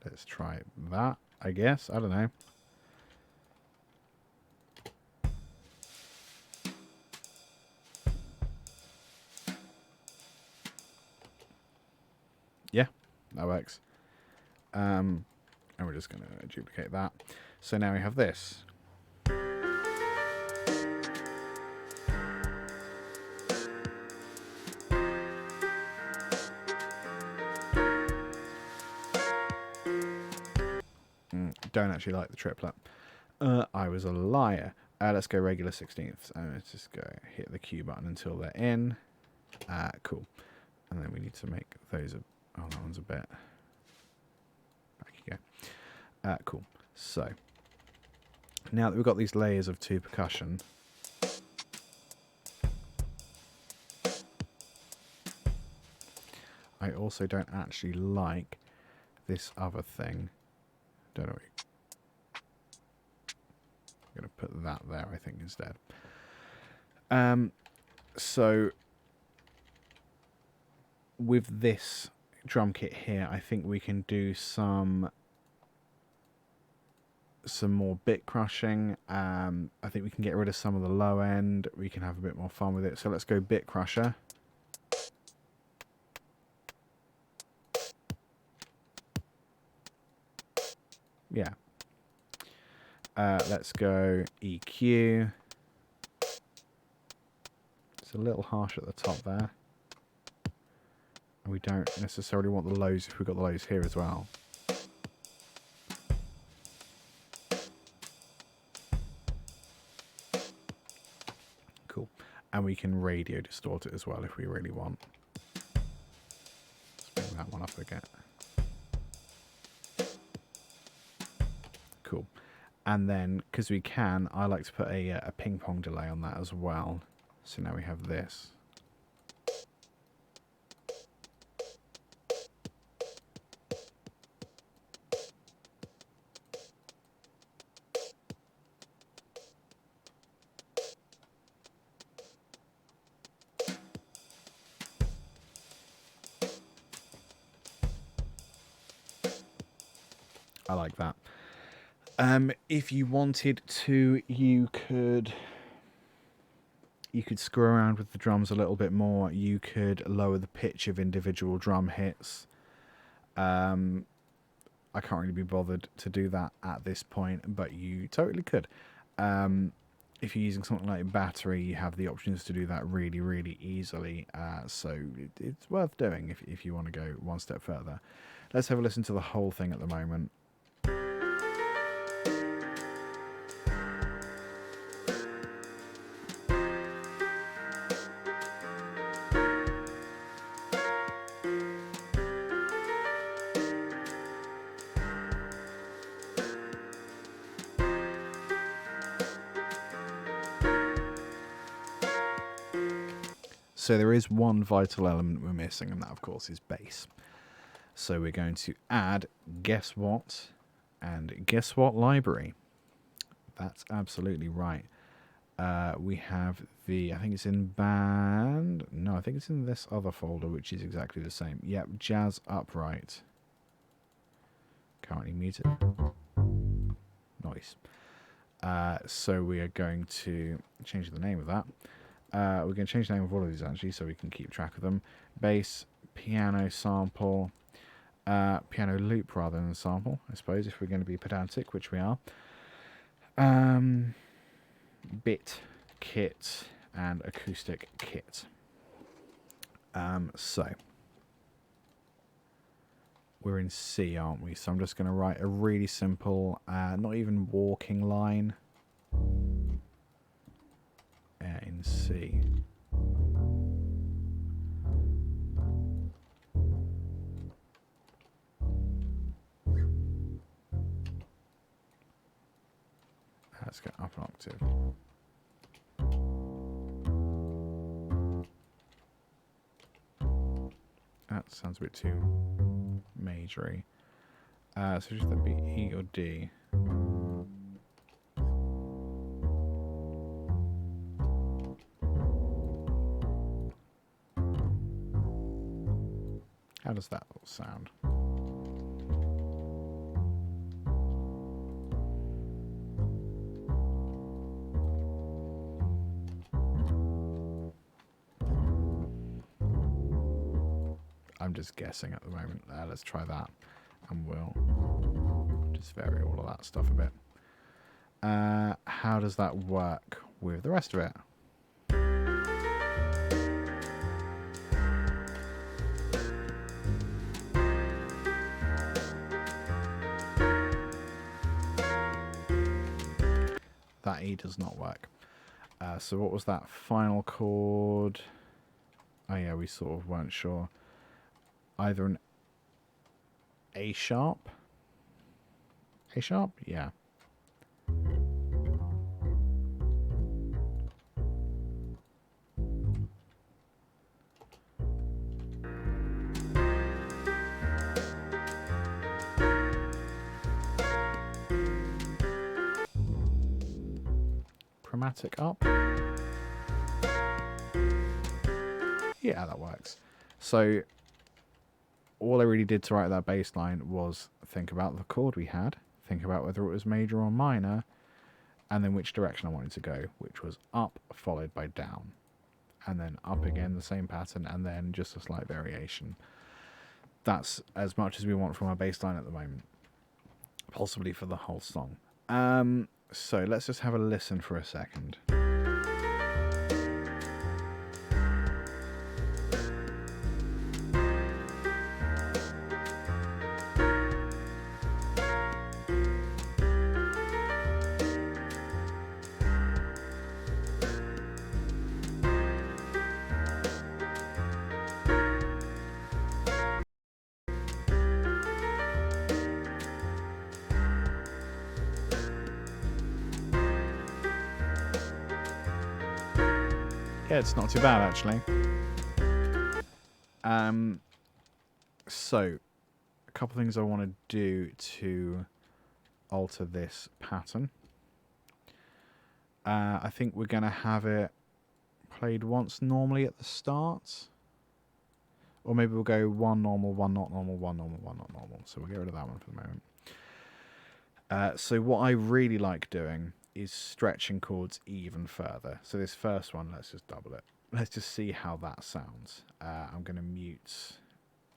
S1: Let's try that, I guess. I don't know. Yeah, that works. And we're just going to duplicate that. So now we have this. Don't actually like the triplet. I was a liar. Let's go regular 16ths. Let's just go hit the Q button until they're in. Cool. And then we need to make those... Oh, that one's a bit... Back you go. Cool. So, now that we've got these layers of 2 percussion... I also don't actually like this other thing. Don't know. I'm going to put that there, I think, instead. So with this drum kit here, I think we can do some more bit crushing. I think we can get rid of some of the low end. We can have a bit more fun with it. So let's go bit crusher. Yeah. Let's go EQ. It's a little harsh at the top there. And we don't necessarily want the lows if we've got the lows here as well. Cool. And we can radio distort it as well if we really want. Let's bring that one up again. Cool. And then, because we can, I like to put a ping pong delay on that as well. So now we have this. I like that. If you wanted to, you could screw around with the drums a little bit more. You could lower the pitch of individual drum hits. I can't really be bothered to do that at this point, but you totally could. If you're using something like Battery, you have the options to do that really, really easily. So it's worth doing if you want to go one step further. Let's have a listen to the whole thing at the moment. So there is one vital element we're missing, and that, of course, is bass. So we're going to add guess what and guess what library. That's absolutely right. We have I think it's in band. No, I think it's in this other folder, which is exactly the same. Yep, Jazz Upright. Currently muted. Nice. So we are going to change the name of that. We're going to change the name of all of these, actually, so we can keep track of them. Bass, piano sample, piano loop rather than sample, I suppose, if we're going to be pedantic, which we are. Bit, kit, and acoustic kit. So we're in C, aren't we? So I'm just going to write a really simple, not even walking line. in C. Let's go up an octave. That sounds a bit too majory. So should that be E or D? How does that all sound? I'm just guessing at the moment. Let's try that, and we'll just vary all of that stuff a bit. How does that work with the rest of it? That E does not work. So what was that final chord? Oh yeah, we sort of weren't sure. Either an A sharp? A sharp? Yeah. Chromatic up? Yeah, that works. So all I really did to write that bass line was think about the chord we had, think about whether it was major or minor, and then which direction I wanted to go, which was up followed by down. And then up again, the same pattern, and then just a slight variation. That's as much as we want from our bass line at the moment. Possibly for the whole song. So let's just have a listen for a second. Yeah, it's not too bad actually. So a couple things I want to do to alter this pattern. I think we're going to have it played once normally at the start. Or maybe we'll go one normal, one not normal, one normal, one not normal. So we'll get rid of that one for the moment. So what I really like doing is stretching chords even further. So this first one, let's just double it. Let's just see how that sounds. I'm going to mute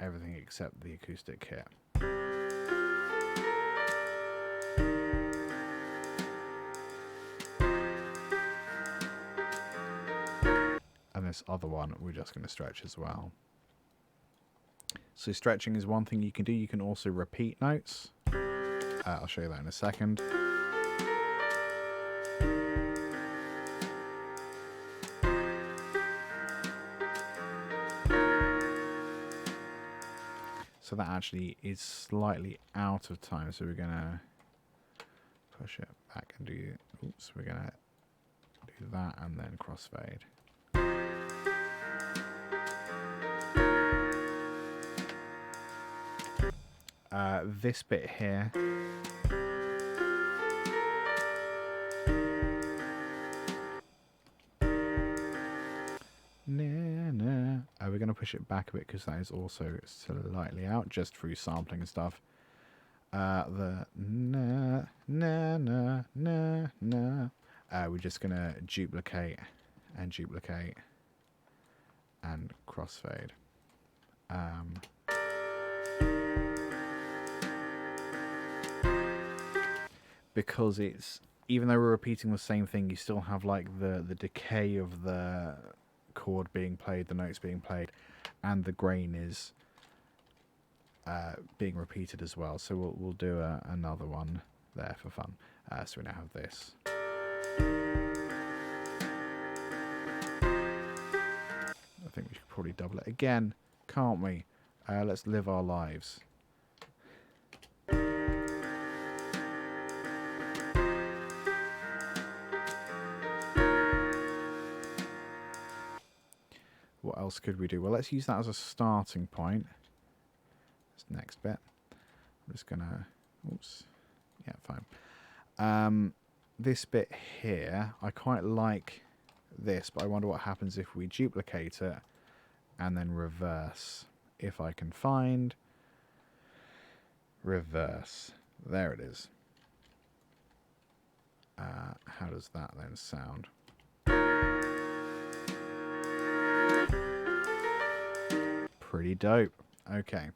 S1: everything except the acoustic kit. And this other one, we're just going to stretch as well. So stretching is one thing you can do. You can also repeat notes. I'll show you that in a second. So that actually is slightly out of time. So we're going to push it back and do, oops, we're going to do that and then crossfade. This bit here. We're going to push it back a bit because that is also slightly out just through sampling and stuff. The na na na na na. We're just going to duplicate and crossfade. Because it's, even though we're repeating the same thing, you still have like the decay of the chord being played, the notes being played, and the grain is being repeated as well. So we'll do another one there for fun. So we now have this. I think we should probably double it again, can't we? Let's live our lives. What else could we do? Well, let's use that as a starting point. This next bit. I'm just gonna, oops, yeah, fine. This bit here, I quite like this, but I wonder what happens if we duplicate it and then reverse. If I can find reverse, there it is. How does that then sound? Pretty dope. Okay,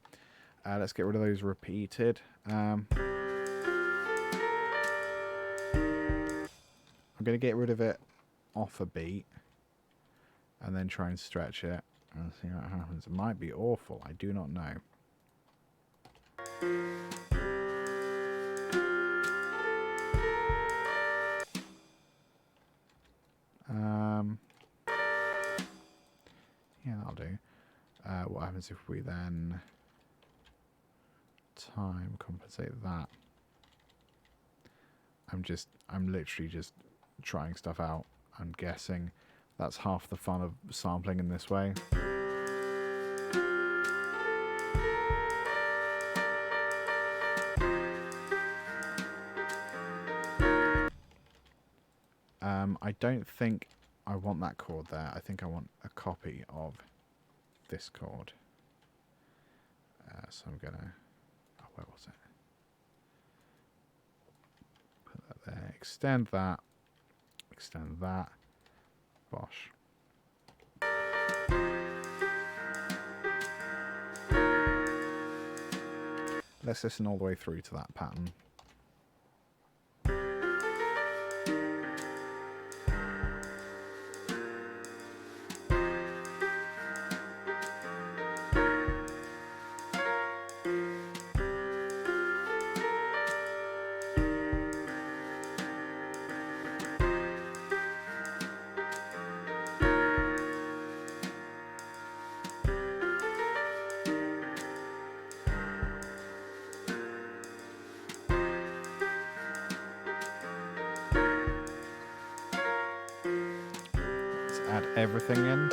S1: let's get rid of those repeated. I'm going to get rid of it off a beat and then try and stretch it and see what happens. It might be awful, I do not know. Yeah, that'll do. What happens if we then time compensate that? I'm literally just trying stuff out. I'm guessing that's half the fun of sampling in this way. I don't think I want that chord there. I think I want a copy of this chord. So I'm gonna, oh, where was it? Put that there, extend that, bosh. Let's listen all the way through to that pattern. Add everything in.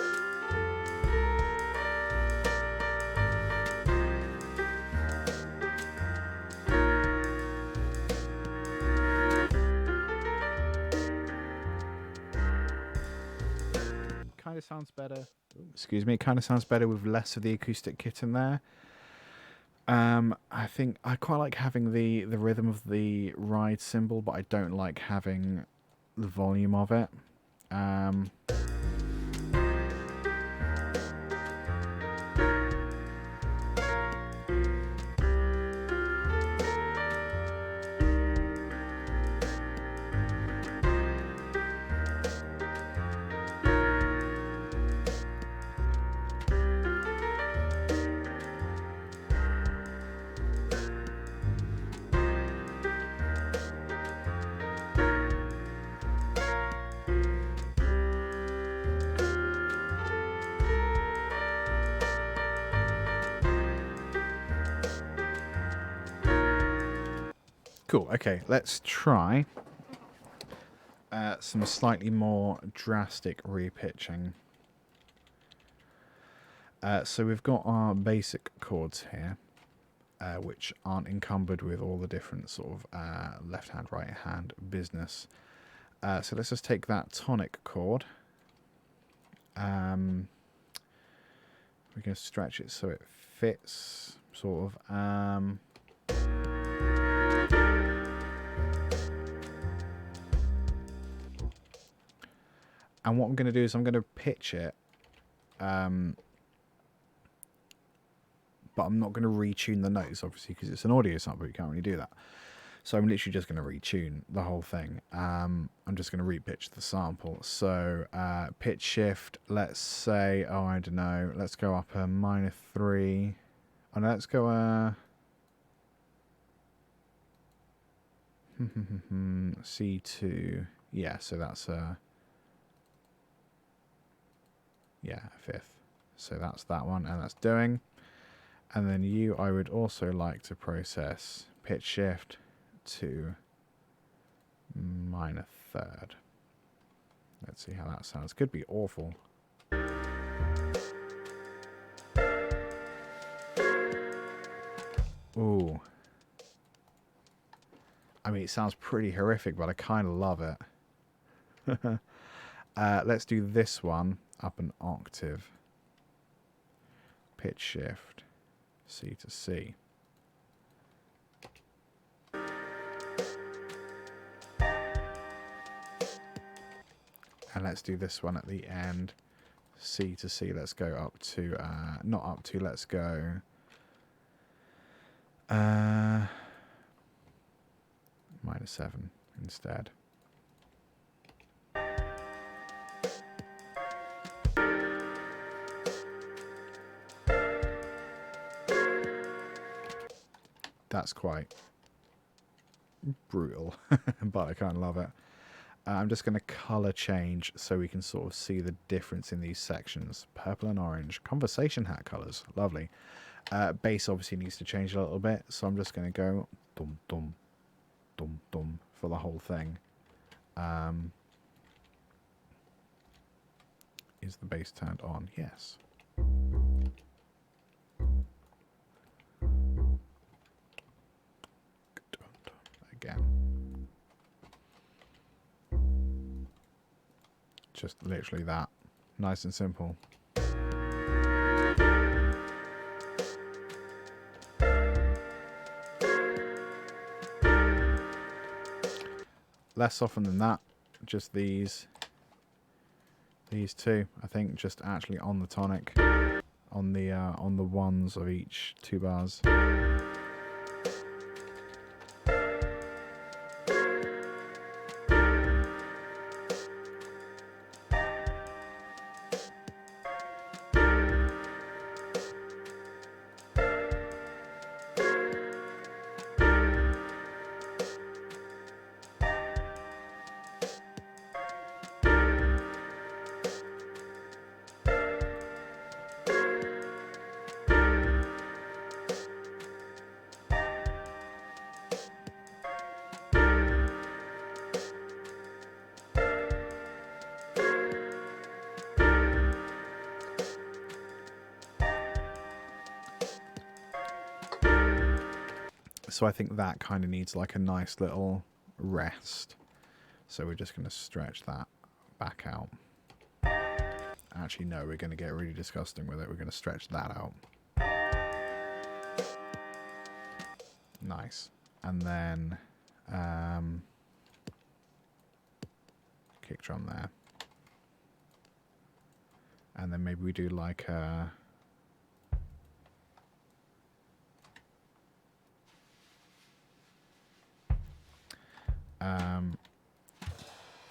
S1: Kind of sounds better. Excuse me, it kind of sounds better with less of the acoustic kit in there. I think I quite like having the rhythm of the ride cymbal, but I don't like having the volume of it. Cool, okay, let's try some slightly more drastic repitching. So we've got our basic chords here, which aren't encumbered with all the different sort of left hand, right hand business. So let's just take that tonic chord. We're going to stretch it so it fits, sort of. And what I'm going to do is I'm going to pitch it, but I'm not going to retune the notes, obviously, because it's an audio sample. You can't really do that. So I'm literally just going to retune the whole thing. I'm just going to repitch the sample. So pitch shift, let's say, oh, I don't know, let's go up a -3. Oh, no, let's go C2. Yeah, so that's a fifth. So that's that one, and that's doing. And then you, I would also like to process pitch shift to minor third. Let's see how that sounds. Could be awful. Ooh. I mean, it sounds pretty horrific, but I kind of love it. Let's do this one up an octave. Pitch shift, C to C. And let's do this one at the end. C to C. Let's go up to, not up to, let's go. Minor 7 instead. That's quite brutal, but I kind of love it. I'm just going to color change so we can sort of see the difference in these sections. Purple and orange. Conversation hat colors. Lovely. Bass obviously needs to change a little bit, so I'm just going to go dum dum dum dum for the whole thing. Is the bass turned on? Yes. Again. Just literally that. Nice and simple. Less often than that. Just these two, I think, just actually on the tonic, on the ones of each 2 bars. So I think that kind of needs like a nice little rest. So we're just going to stretch that back out. Actually, no, we're going to get really disgusting with it. We're going to stretch that out. Nice. And then kick drum there. And then maybe we do like a...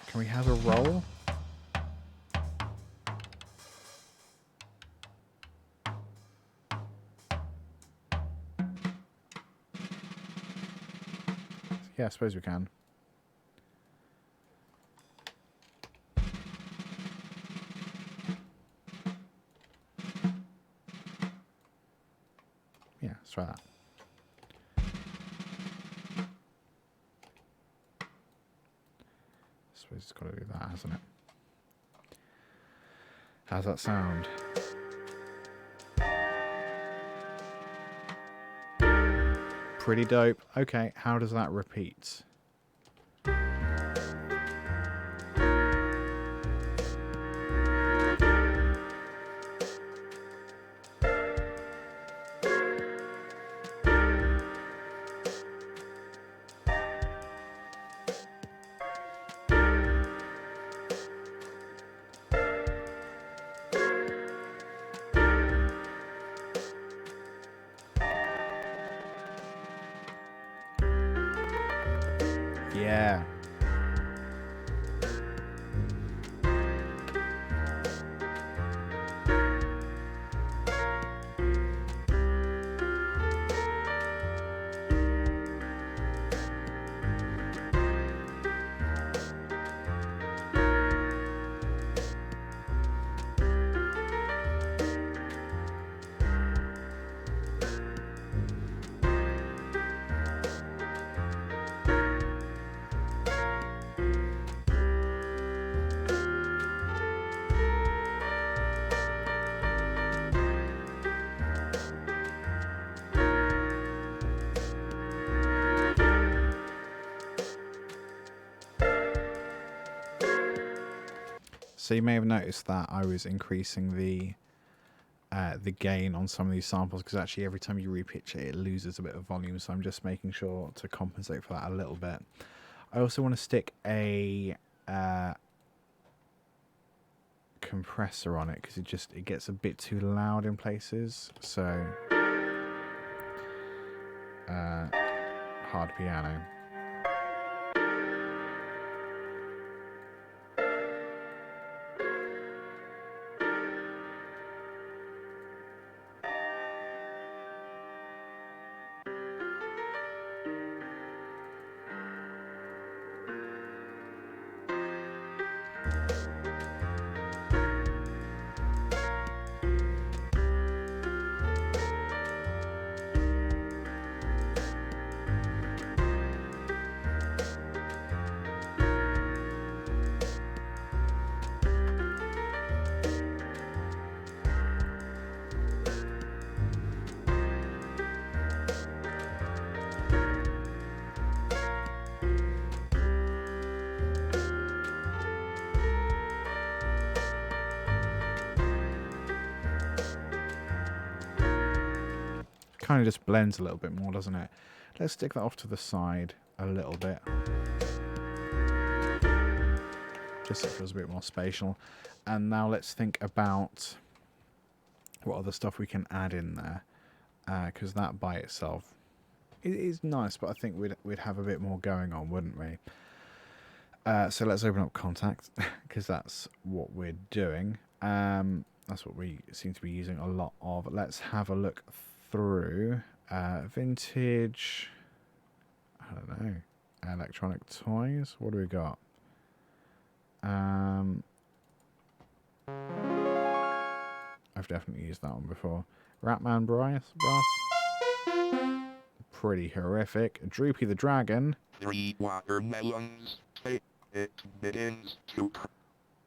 S1: can we have a roll? Yeah, I suppose we can. Yeah, let's try that. It's got to do that, hasn't it? How's that sound? Pretty dope. Okay, how does that repeat? Yeah. So you may have noticed that I was increasing the gain on some of these samples, because actually every time you repitch it, it loses a bit of volume. So I'm just making sure to compensate for that a little bit. I also want to stick a compressor on it, because it gets a bit too loud in places. So hard piano. Kind of just blends a little bit more, doesn't it? Let's stick that off to the side a little bit, just so it feels a bit more spatial. And now let's think about what other stuff we can add in there, because that by itself is nice, but I think we'd have a bit more going on, wouldn't we? So let's open up Contact, because that's what we're doing. That's what we seem to be using a lot of. Let's have a look through vintage, I don't know, electronic toys. What do we got? I've definitely used that one before. Ratman Brass. Pretty horrific. Droopy the Dragon.
S2: 3 watermelons. It begins to...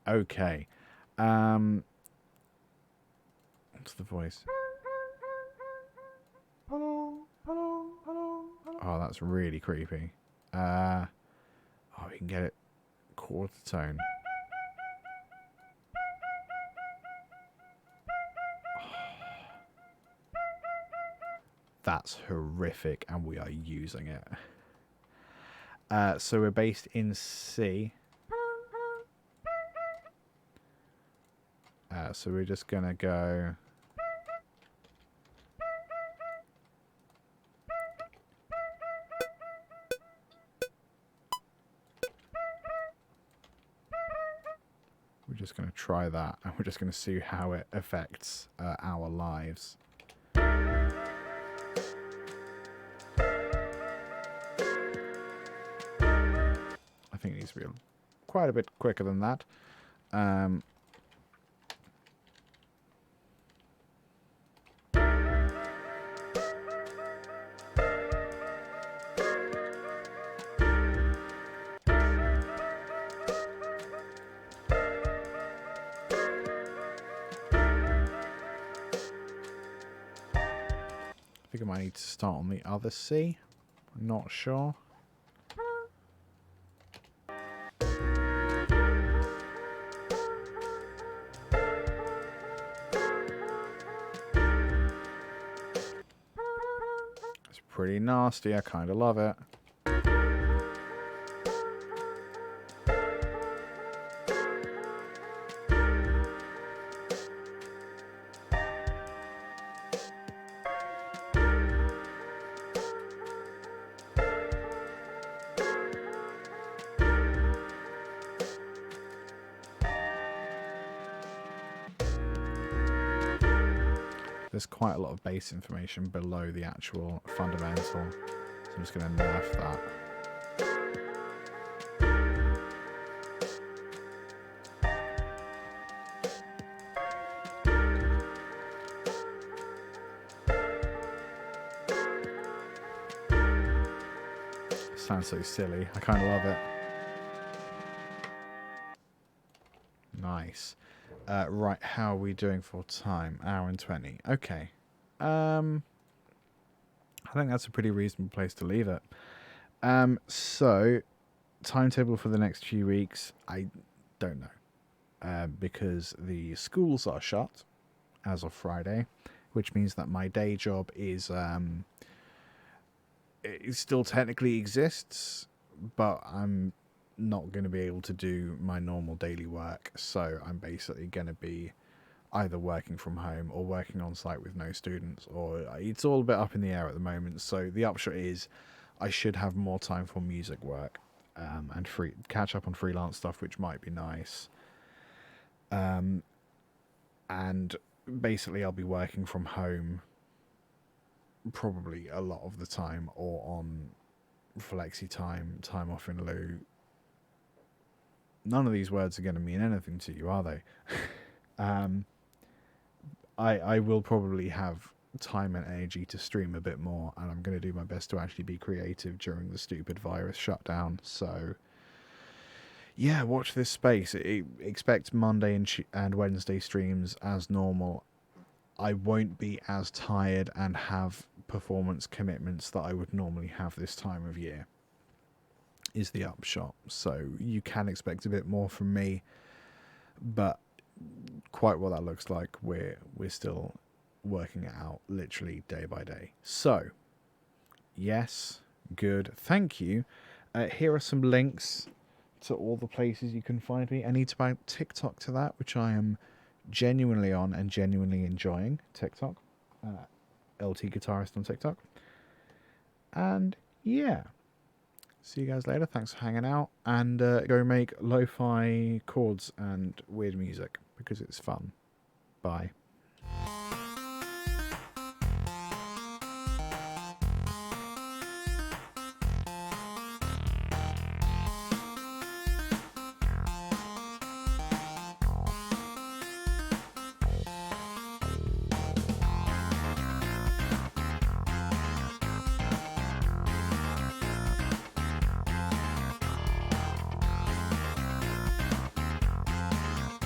S1: Okay. What's the voice? Oh, that's really creepy. Oh, we can get it quarter tone. That's horrific, and we are using it. So we're based in C. So we're just going to go... We're just going to try that, and we're just going to see how it affects our lives. I think it needs to be quite a bit quicker than that. I think I might need to start on the other C. I'm not sure. It's pretty nasty. I kind of love it. There's quite a lot of bass information below the actual fundamental, so I'm just going to nerf that. Sounds so silly. I kind of love it. Nice. Right, how are we doing for time? Hour and 20. Okay. I think that's a pretty reasonable place to leave it. So, timetable for the next few weeks, I don't know. because the schools are shut as of Friday, which means that my day job is it still technically exists, but I'm not going to be able to do my normal daily work. So I'm basically going to be either working from home or working on site with no students, or it's all a bit up in the air at the moment. So the upshot is I should have more time for music work, and catch up on freelance stuff, which might be nice. And basically I'll be working from home probably a lot of the time, or on flexi time off in lieu. None of these words are going to mean anything to you, are they? I will probably have time and energy to stream a bit more, and I'm going to do my best to actually be creative during the stupid virus shutdown. So yeah, watch this space. Expect Monday and Wednesday streams as normal. I won't be as tired and have performance commitments that I would normally have this time of year, is the upshot. So you can expect a bit more from me, but quite what that looks like, we're still working it out literally day by day. So yes, good, thank you. Here are some links to all the places you can find me. I need to add TikTok to that, which I am genuinely on and genuinely enjoying. TikTok, LTGuitarist on TikTok. And yeah, see you guys later. Thanks for hanging out, and go make lo-fi chords and weird music because it's fun. Bye.